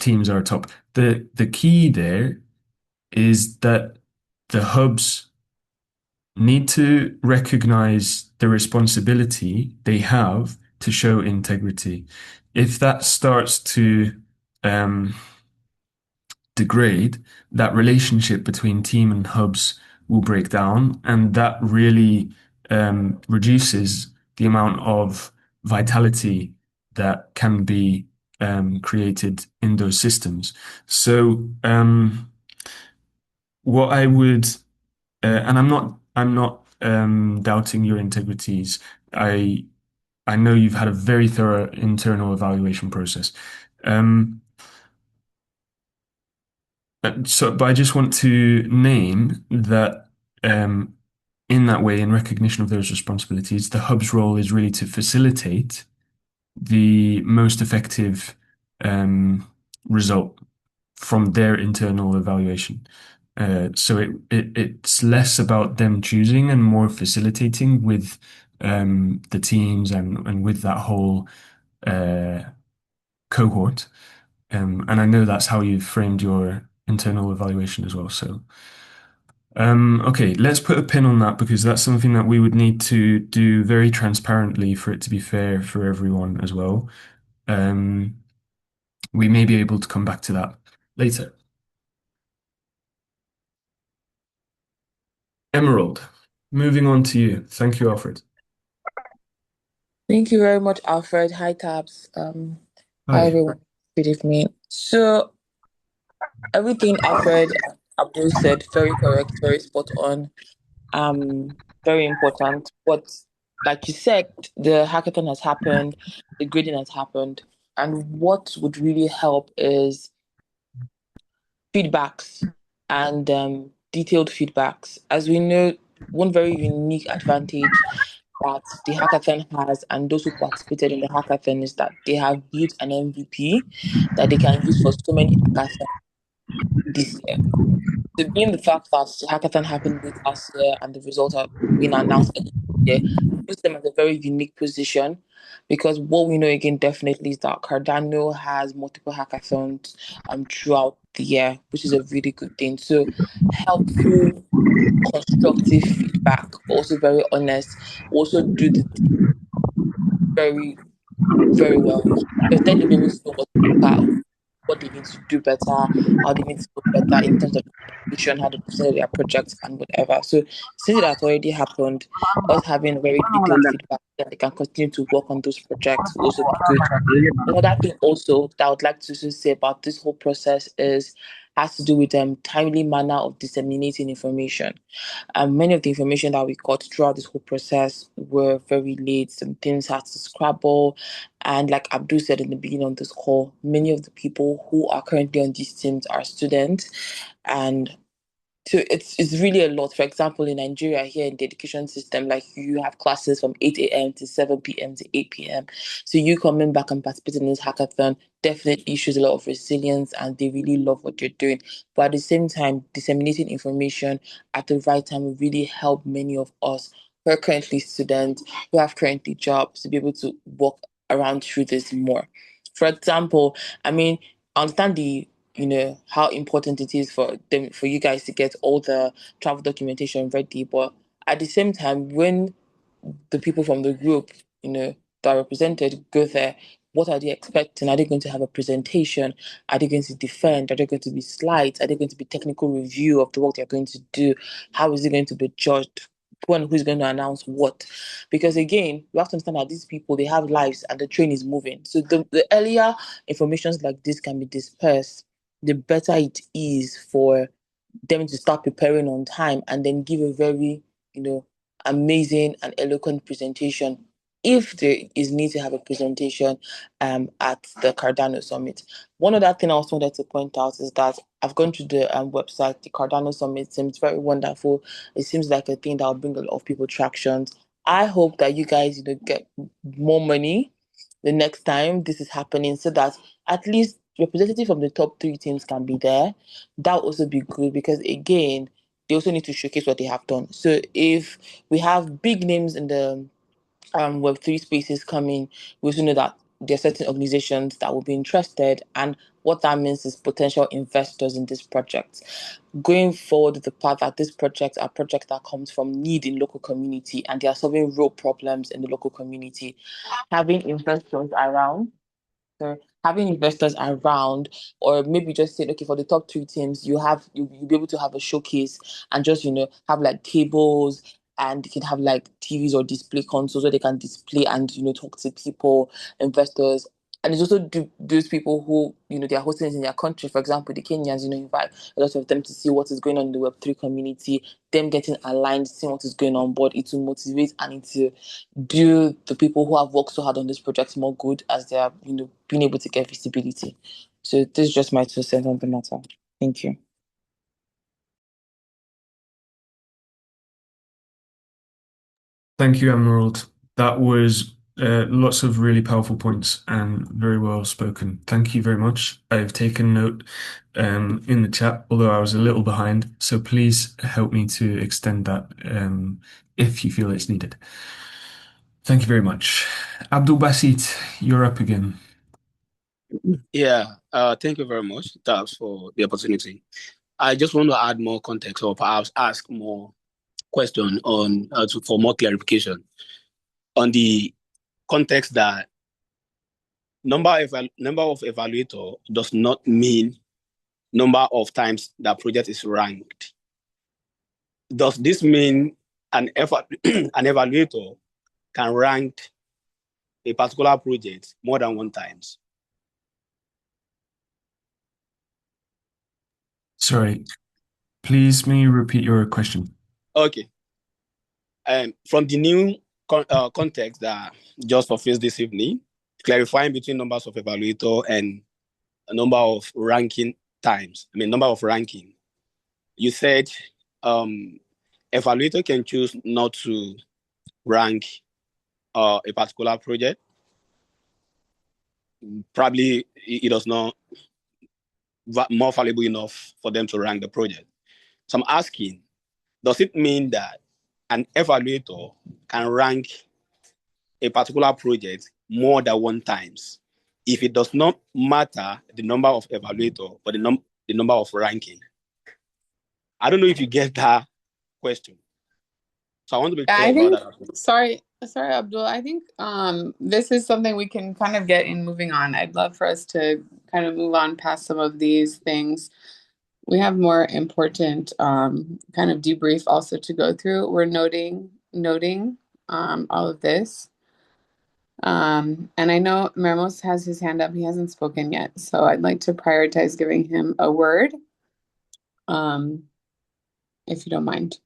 Speaker 9: teams are top. The key there is that the hubs need to recognize the responsibility they have to show integrity. If that starts to degrade, that relationship between team and hubs will break down, and that really reduces the amount of vitality that can be created in those systems. So what I would, and I'm not doubting your integrities. I know you've had a very thorough internal evaluation process. But I just want to name that in that way, in recognition of those responsibilities, the hub's role is really to facilitate the most effective result from their internal evaluation. So it's less about them choosing and more facilitating with the teams and with that whole cohort. And I know that's how you framed your internal evaluation as well. So, okay, let's put a pin on that because that's something that we would need to do very transparently for it to be fair for everyone as well. We may be able to come back to that later. Emerald, moving on to you. Thank you, Alfred.
Speaker 12: Thank you very much, Alfred. Hi, Tabs. Hi, everyone. Good evening. So, everything Alfred Abdul said, very correct, very spot on, very important. But like you said, the hackathon has happened, the grading has happened, and what would really help is feedbacks and detailed feedbacks. As we know, one very unique advantage that the hackathon has and those who participated in the hackathon is that they have built an MVP that they can use for so many hackathons this year. So being the fact that the hackathon happened late last year and the results are being announced this year, puts them at a very unique position because what we know again definitely is that Cardano has multiple hackathons throughout the year, which is a really good thing. So helpful, constructive feedback, also very honest, also do the very, very well. Because then you'll be able to know what they need to do better, how they need to do better in terms of communication, how to present their projects and whatever. So since it has already happened, us having very detailed feedback that they can continue to work on those projects will also be good. Another thing also that I would like to say about this whole process has to do with timely manner of disseminating information. Many of the information that we got throughout this whole process were very late. Some things had to scrabble. And like Abdul said in the beginning of this call, many of the people who are currently on these teams are students. And so it's really a lot. For example, in Nigeria, here in the education system, like you have classes from 8 a.m. to 7 p.m. to 8 p.m. So you coming back and participating in this hackathon definitely shows a lot of resilience and they really love what you're doing. But at the same time, disseminating information at the right time will really help many of us who are currently students, who have currently jobs, to be able to walk around through this more. For example, I mean, I understand the how important it is for you guys to get all the travel documentation ready. But at the same time, when the people from the group, that are represented go there, what are they expecting? Are they going to have a presentation? Are they going to defend? Are there going to be slides? Are there going to be technical review of the work they're going to do? How is it going to be judged? Who's going to announce what? Because again, you have to understand that these people, they have lives and the train is moving. So the earlier informations like this can be dispersed, the better it is for them to start preparing on time and then give a very, amazing and eloquent presentation if there is need to have a presentation at the Cardano Summit. One other thing I also wanted to point out is that I've gone to the website. The Cardano Summit seems very wonderful. It seems like a thing that will bring a lot of people traction. I hope that you guys get more money the next time this is happening, so that at least representative from the top 3 teams can be there. That would also be good, because again, they also need to showcase what they have done. So if we have big names in the Web3 spaces coming, we also know that there are certain organizations that will be interested, and what that means is potential investors in this project. Going forward with the path that these projects are projects that comes from need in local community, and they are solving real problems in the local community. Having investors around having investors around, or maybe just saying, okay, for the top 3 teams, you'll be able to have a showcase and just have like tables, and you can have like TVs or display consoles where they can display and talk to people, investors. And it's also those people who they are hosting it in their country. For example, the Kenyans, invite a lot of them to see what is going on in the Web3 community, them getting aligned, seeing what is going on board. It will motivate and it will do the people who have worked so hard on this project more good, as they are being able to get visibility. So this is just my 2 cents on the matter. Thank you.
Speaker 9: Thank you, Emerald. That was lots of really powerful points and very well spoken. Thank you very much. I've taken note in the chat, although I was a little behind. So please help me to extend that if you feel it's needed. Thank you very much. Abdul Basit, you're up again.
Speaker 4: Yeah, thank you very much, Tabs, for the opportunity. I just want to add more context, or perhaps ask more question on for more clarification on the context that number of evaluator does not mean number of times that project is ranked. Does this mean an evaluator can rank a particular project more than 1 times?
Speaker 9: Sorry, please may you repeat your question?
Speaker 4: Okay. From the new context that just surfaced this evening, clarifying between numbers of evaluator and a number of ranking times, number of ranking. You said evaluator can choose not to rank a particular project. Probably it does not more valuable enough for them to rank the project. So I'm asking, does it mean that an evaluator can rank a particular project more than 1 times if it does not matter the number of evaluator, but the number of ranking? I don't know if you get that question. So I want to be clear about that.
Speaker 2: Sorry, Abdul. I think this is something we can kind of get in moving on. I'd love for us to kind of move on past some of these things. We have more important kind of debrief also to go through. We're noting all of this. And I know Mermos has his hand up. He hasn't spoken yet. So I'd like to prioritize giving him a word, if you don't mind.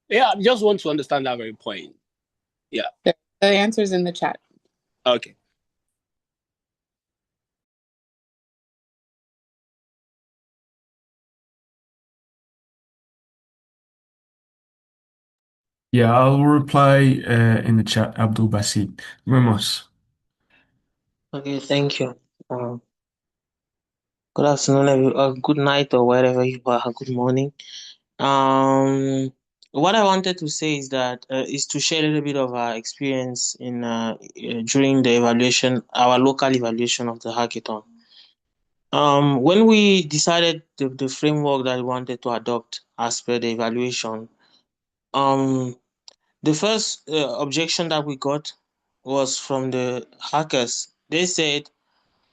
Speaker 4: Yeah, I just want to understand that very point. Yeah.
Speaker 2: The answer's in the chat.
Speaker 4: Okay.
Speaker 9: Yeah, I'll reply in the chat, Abdul Basit. Ramos.
Speaker 13: Okay, thank you. Good afternoon, good night, or wherever you are. Good morning. What I wanted to say is that is to share a little bit of our experience in during the evaluation, our local evaluation of the hackathon. When we decided the framework that we wanted to adopt as per the evaluation, the first objection that we got was from the hackers. They said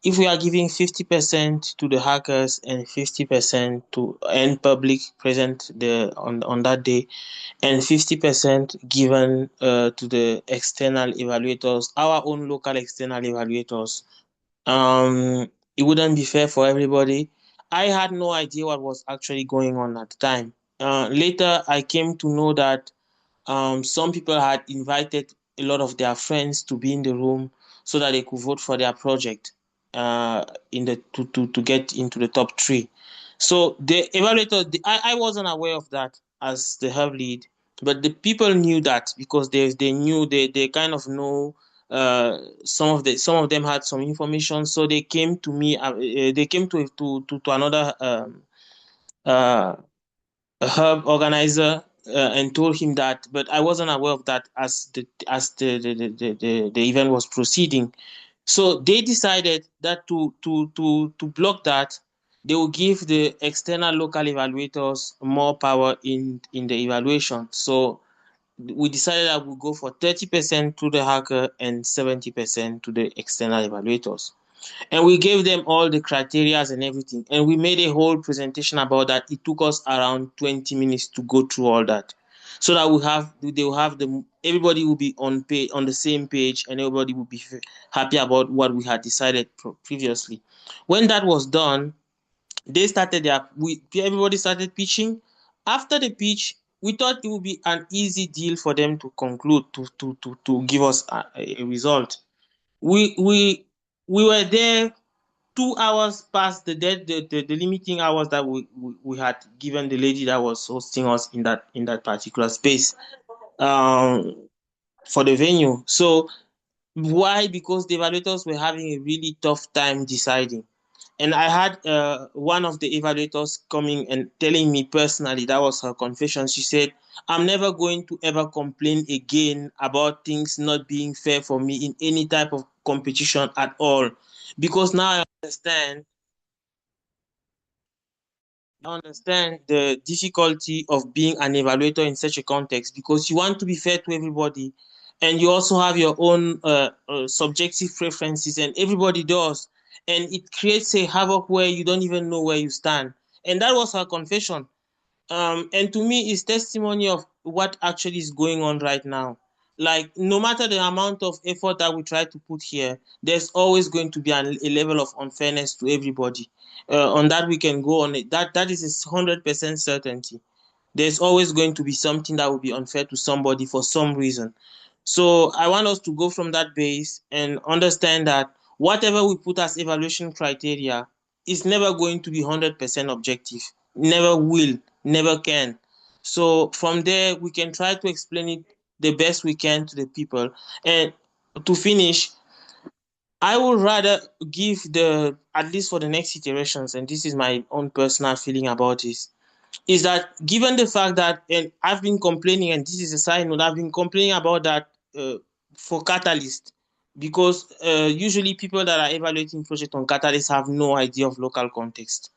Speaker 13: if we are giving 50% to the hackers and 50% to end public present on that day, and 50% given to the external evaluators, our own local external evaluators, it wouldn't be fair for everybody. I had no idea what was actually going on at the time. Later, I came to know that some people had invited a lot of their friends to be in the room so that they could vote for their project to get into the top 3. So the evaluator, I wasn't aware of that as the hub lead, but the people knew that because they knew they kind of know some of them had some information, so they came to me. They came to another a hub organizer and told him that, but I wasn't aware of that as the event was proceeding. So they decided that to block that, they will give the external local evaluators more power in the evaluation. So we decided that we'll go for 30% to the hacker and 70% to the external evaluators. And we gave them all the criteria and everything. And we made a whole presentation about that. It took us around 20 minutes to go through all that. So that everybody will be on the same page, and everybody will be happy about what we had decided previously. When that was done, everybody started pitching. After the pitch, we thought it would be an easy deal for them to conclude to give us a result. We were there 2 hours past the limiting hours that we had given the lady that was hosting us in that particular space for the venue. So why? Because the evaluators were having a really tough time deciding. And I had one of the evaluators coming and telling me personally, that was her confession. She said, I'm never going to ever complain again about things not being fair for me in any type of competition at all. Because now I understand the difficulty of being an evaluator in such a context, because you want to be fair to everybody, and you also have your own subjective preferences, and everybody does, and it creates a havoc where you don't even know where you stand. And that was her confession. And to me, it's testimony of what actually is going on right now. Like, no matter the amount of effort that we try to put here, there's always going to be a level of unfairness to everybody. On that, we can go on it. That is a 100% certainty. There's always going to be something that will be unfair to somebody for some reason. So I want us to go from that base and understand that whatever we put as evaluation criteria is never going to be 100% objective. Never will, never can. So from there, we can try to explain it the best we can to the people. And to finish, I would rather give at least for the next iterations, and this is my own personal feeling about this, is that given the fact that, and I've been complaining, and this is a side note, I've been complaining about that for Catalyst, because usually people that are evaluating project on Catalyst have no idea of local context.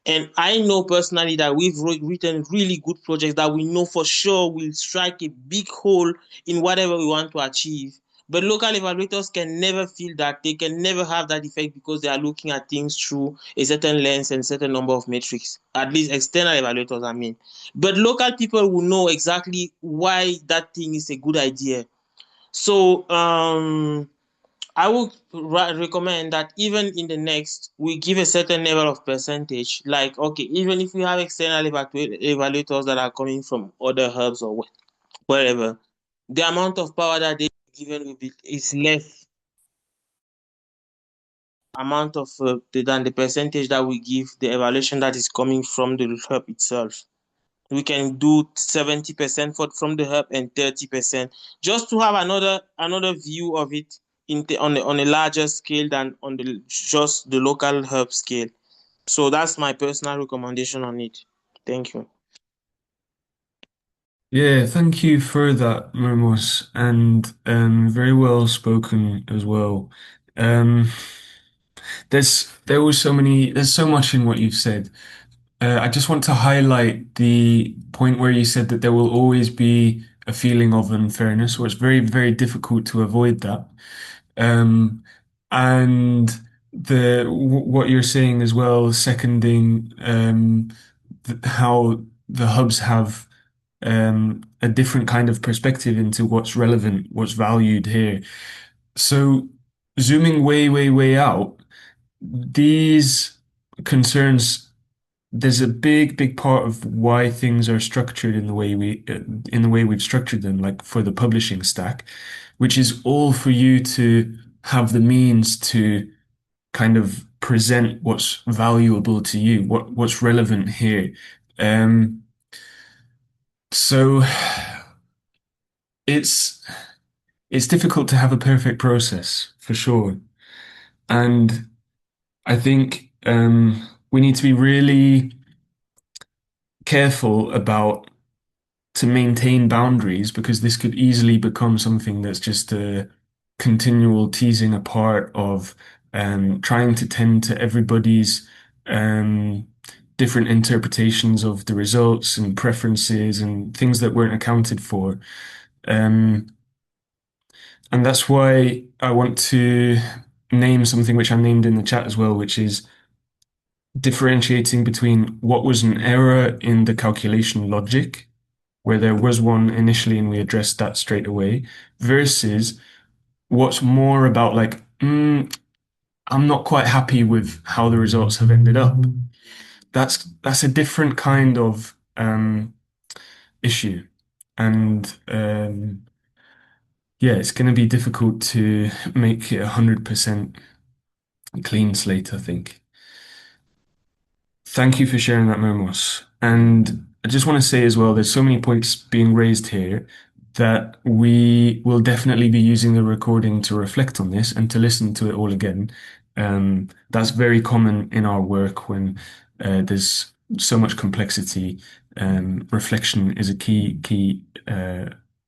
Speaker 13: And I know personally that we've written really good projects that we know for sure will strike a big hole in whatever we want to achieve. But local evaluators can never feel that. They can never have that effect because they are looking at things through a certain lens and certain number of metrics, at least external evaluators, I mean. But local people will know exactly why that thing is a good idea. So I would recommend that even in the next, we give a certain level of percentage. Like, okay, even if we have external evaluators that are coming from other hubs or wherever, the amount of power that they given is less amount of than the percentage that we give the evaluation that is coming from the hub itself. We can do 70% from the hub and 30%, just to have another view of it on a larger scale than on just the local hub scale. So that's my personal recommendation on it. Thank you.
Speaker 9: Yeah, thank you for that, Mermos, and very well spoken as well. Um, There's so much in what you've said. I just want to highlight the point where you said that there will always be a feeling of unfairness, or it's very, very difficult to avoid that. Um, and what you're saying as well, seconding how the hubs have a different kind of perspective into what's relevant, what's valued here. So zooming way, way, way out, these concerns, there's a big, big part of why things are structured in the way we've structured them, like for the publishing stack, which is all for you to have the means to kind of present what's valuable to you, what's relevant here. Um, so it's it's difficult to have a perfect process for sure. And I think we need to be really careful about to maintain boundaries because this could easily become something that's just a continual teasing apart of trying to tend to everybody's um, different interpretations of the results and preferences and things that weren't accounted for. Um, and that's why I want to name something which I named in the chat as well, which is differentiating between what was an error in the calculation logic, where there was one initially and we addressed that straight away, versus what's more about like, I'm not quite happy with how the results have ended up. That's a different kind of issue. And yeah, it's going to be difficult to make it 100% clean slate, I think. Thank you for sharing that, Momos. And I just want to say as well, there's so many points being raised here that we will definitely be using the recording to reflect on this and to listen to it all again. That's very common in our work when there's so much complexity. Reflection is a key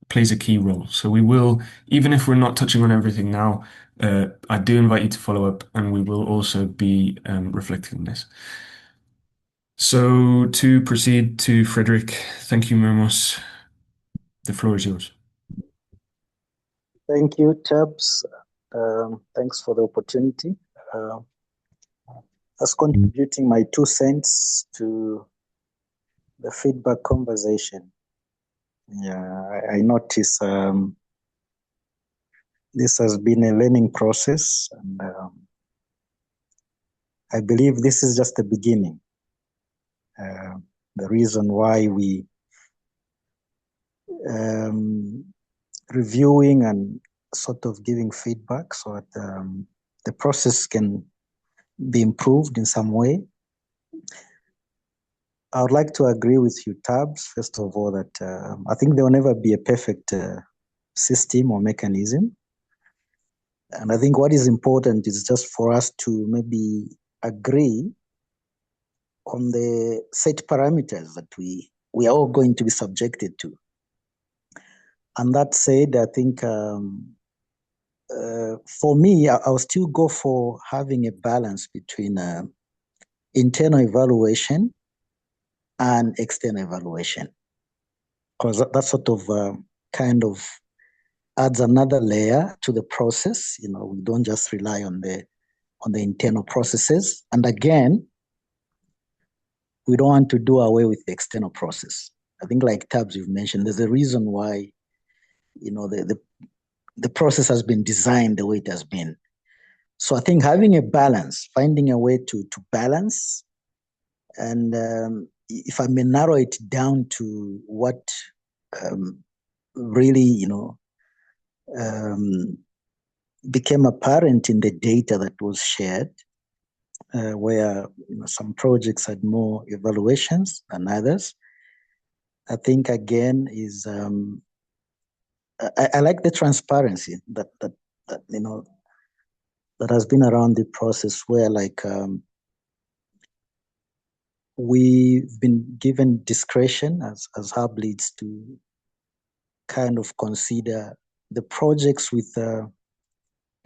Speaker 9: plays a key role. So we will, even if we're not touching on everything now, I do invite you to follow up, and we will also be reflecting on this. So to proceed to Frederick, thank you, Mermos. The floor is yours.
Speaker 7: Thank you, Tabs. Thanks for the opportunity. As contributing my 2 cents to the feedback conversation. Yeah, I notice this has been a learning process, and I believe this is just the beginning. The reason why we reviewing and sort of giving feedback so that the process can be improved in some way. I would like to agree with you, Tabs, first of all, that I think there will never be a perfect system or mechanism. And I think what is important is just for us to maybe agree on the set parameters that we are all going to be subjected to. And that said, I think for me, I'll still go for having a balance between internal evaluation and external evaluation, because that sort of kind of adds another layer to the process. You know, we don't just rely on the internal processes. And again, we don't want to do away with the external process. I think, like Tabs, you've mentioned, there's a reason why, you know, the process has been designed the way it has been. So I think having a balance, finding a way to balance, and if I may narrow it down to what really, you know, became apparent in the data that was shared, where, you know, some projects had more evaluations than others. I think again is I like the transparency that you know that has been around the process, where like we've been given discretion as hub leads to kind of consider the projects with a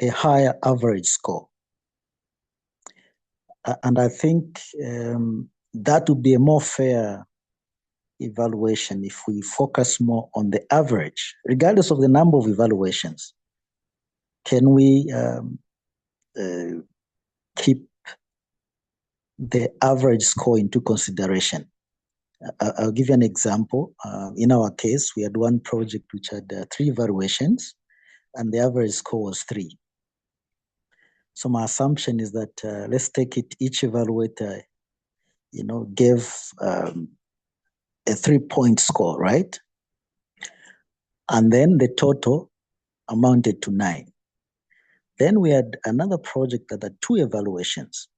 Speaker 7: higher average score.
Speaker 14: And I think that would be a more fair evaluation if we focus more on the average, regardless of the number of evaluations. Can we keep the average score into consideration? I'll give you an example. In our case, we had one project which had 3 evaluations, and the average score was 3. So my assumption is that let's take it, each evaluator, gave a 3-point score, right? And then the total amounted to 9. Then we had another project that had 2 evaluations.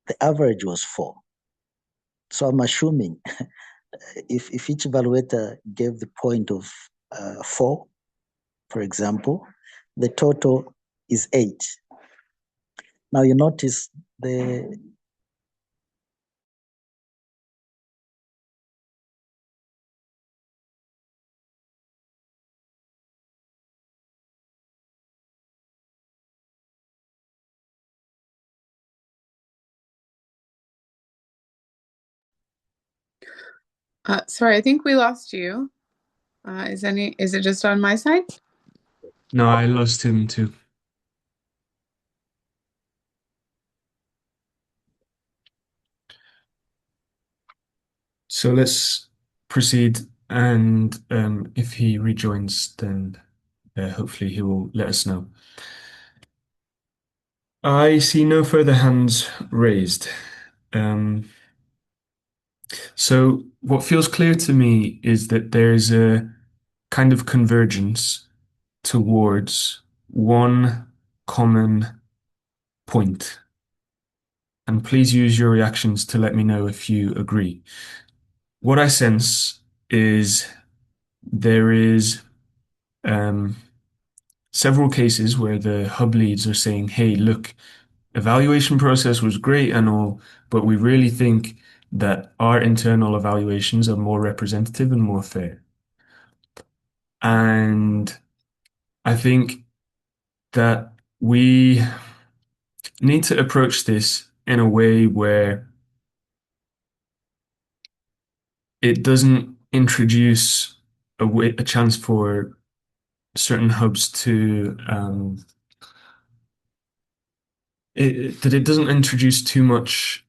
Speaker 14: The average was 4. So I'm assuming if each evaluator gave the point of 4, for example, the total is 8. Now you notice the
Speaker 2: Sorry, I think we lost you. Is it just on my side?
Speaker 9: No, I lost him too. So let's proceed, and if he rejoins, then hopefully he will let us know. I see no further hands raised. So what feels clear to me is that there's a kind of convergence towards one common point. And please use your reactions to let me know if you agree. What I sense is there is several cases where the hub leads are saying, hey, look, evaluation process was great and all, but we really think that our internal evaluations are more representative and more fair. And I think that we need to approach this in a way where it doesn't introduce a chance for certain hubs to that it doesn't introduce too much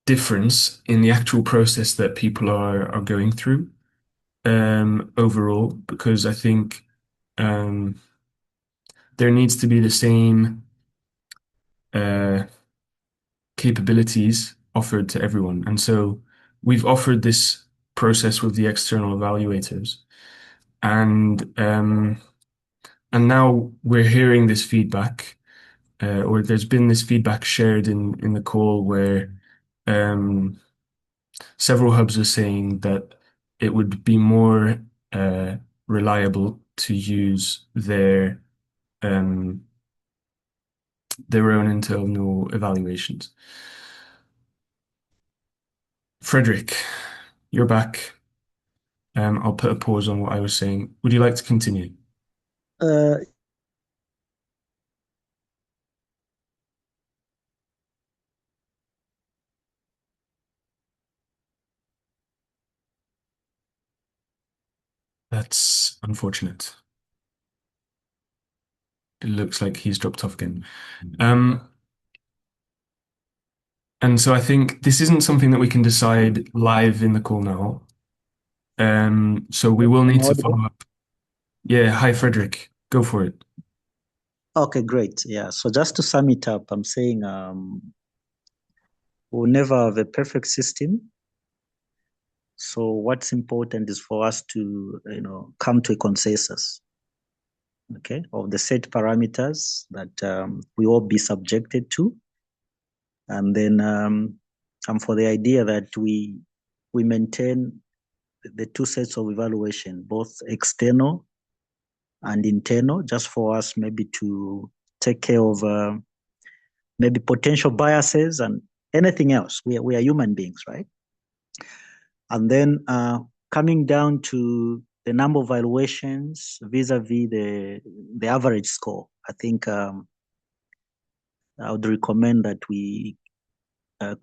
Speaker 9: difference in the actual process that people are going through overall, because I think there needs to be the same capabilities offered to everyone. And so we've offered this process with the external evaluators, and now we're hearing this feedback, or there's been this feedback shared in the call where several hubs are saying that it would be more reliable to use their own internal evaluations. Frederick, you're back. I'll put a pause on what I was saying. Would you like to continue? That's unfortunate. It looks like he's dropped off again. And so I think this isn't something that we can decide live in the call now. So we will need to follow up. Yeah, hi, Frederick. Go for it.
Speaker 14: Okay, great. Yeah, so just to sum it up, I'm saying we'll never have a perfect system. So what's important is for us to, come to a consensus, okay, of the set parameters that we all be subjected to. And then I'm for the idea that we maintain the 2 sets of evaluation, both external and internal, just for us maybe to take care of maybe potential biases and anything else. We are human beings, right? And then coming down to the number of evaluations vis-a-vis the average score, I think I would recommend that we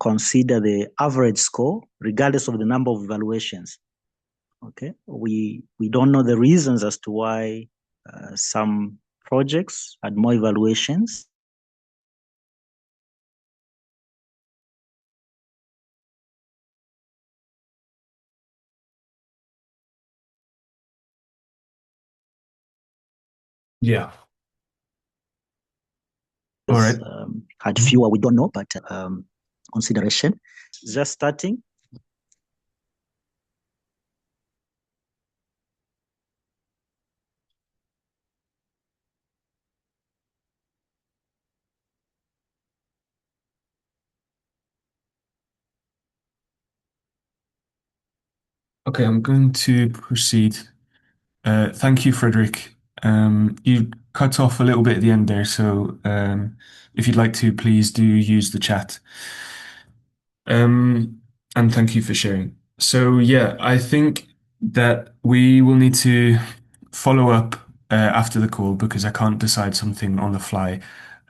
Speaker 14: consider the average score, regardless of the number of evaluations. Okay, we don't know the reasons as to why some projects had more evaluations.
Speaker 9: Yeah. All right.
Speaker 14: Had fewer, we don't know, but consideration. Just starting.
Speaker 9: Okay, I'm going to proceed. Thank you, Frederick. You cut off a little bit at the end there, so if you'd like to, please do use the chat. And thank you for sharing. So yeah, I think that we will need to follow up after the call because I can't decide something on the fly.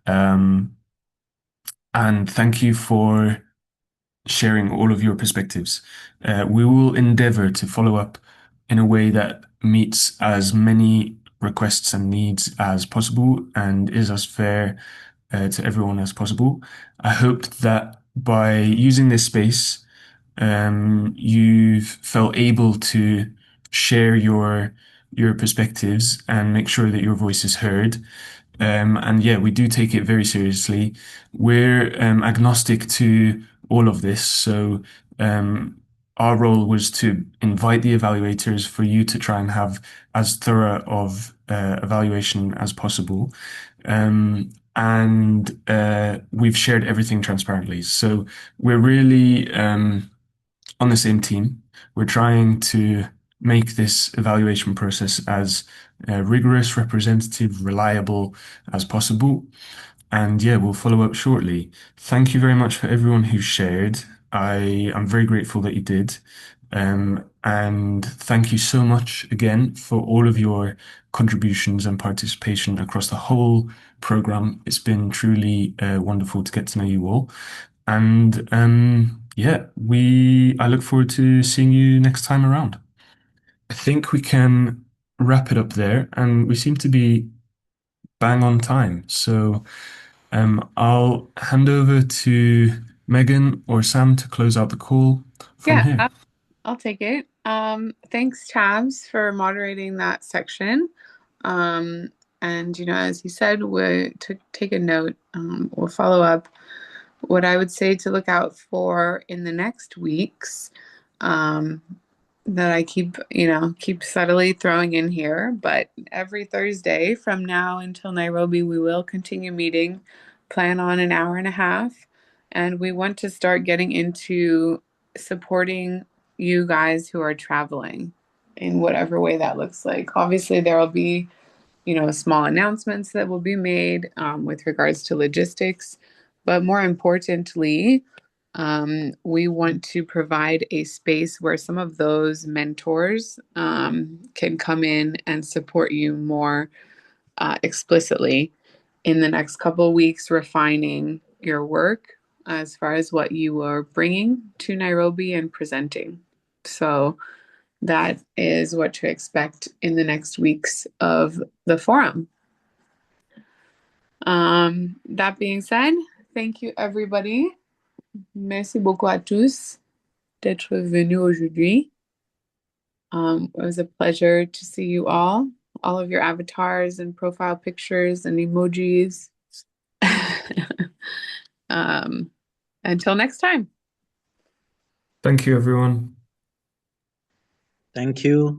Speaker 9: And thank you for sharing all of your perspectives. We will endeavor to follow up in a way that meets as many requests and needs as possible and is as fair to everyone as possible. I hoped that by using this space, you've felt able to share your perspectives and make sure that your voice is heard. And yeah, we do take it very seriously. We're agnostic to all of this. So our role was to invite the evaluators for you to try and have as thorough of evaluation as possible. And we've shared everything transparently. So we're really on the same team. We're trying to make this evaluation process as rigorous, representative, reliable as possible. And yeah, we'll follow up shortly. Thank you very much for everyone who shared. I am very grateful that you did. And thank you so much again for all of your contributions and participation across the whole program. It's been truly wonderful to get to know you all. And yeah, I look forward to seeing you next time around. I think we can wrap it up there, and we seem to be bang on time. So I'll hand over to Megan or Sam to close out the call from
Speaker 2: Yeah,
Speaker 9: here.
Speaker 2: I'll take it. Thanks, Tabs, for moderating that section. And, as you said, to take a note, we'll follow up. What I would say to look out for in the next weeks, that I keep subtly throwing in here, but every Thursday from now until Nairobi, we will continue meeting, plan on an hour and a half, and we want to start getting into supporting you guys who are traveling in whatever way that looks like. Obviously, there will be, small announcements that will be made with regards to logistics, but more importantly, we want to provide a space where some of those mentors can come in and support you more explicitly in the next couple of weeks, refining your work as far as what you are bringing to Nairobi and presenting. So that is what to expect in the next weeks of the forum. That being said, thank you, everybody. Merci beaucoup à tous d'être venus aujourd'hui. It was a pleasure to see you all of your avatars and profile pictures and emojis. Until next time.
Speaker 9: Thank you, everyone.
Speaker 14: Thank you.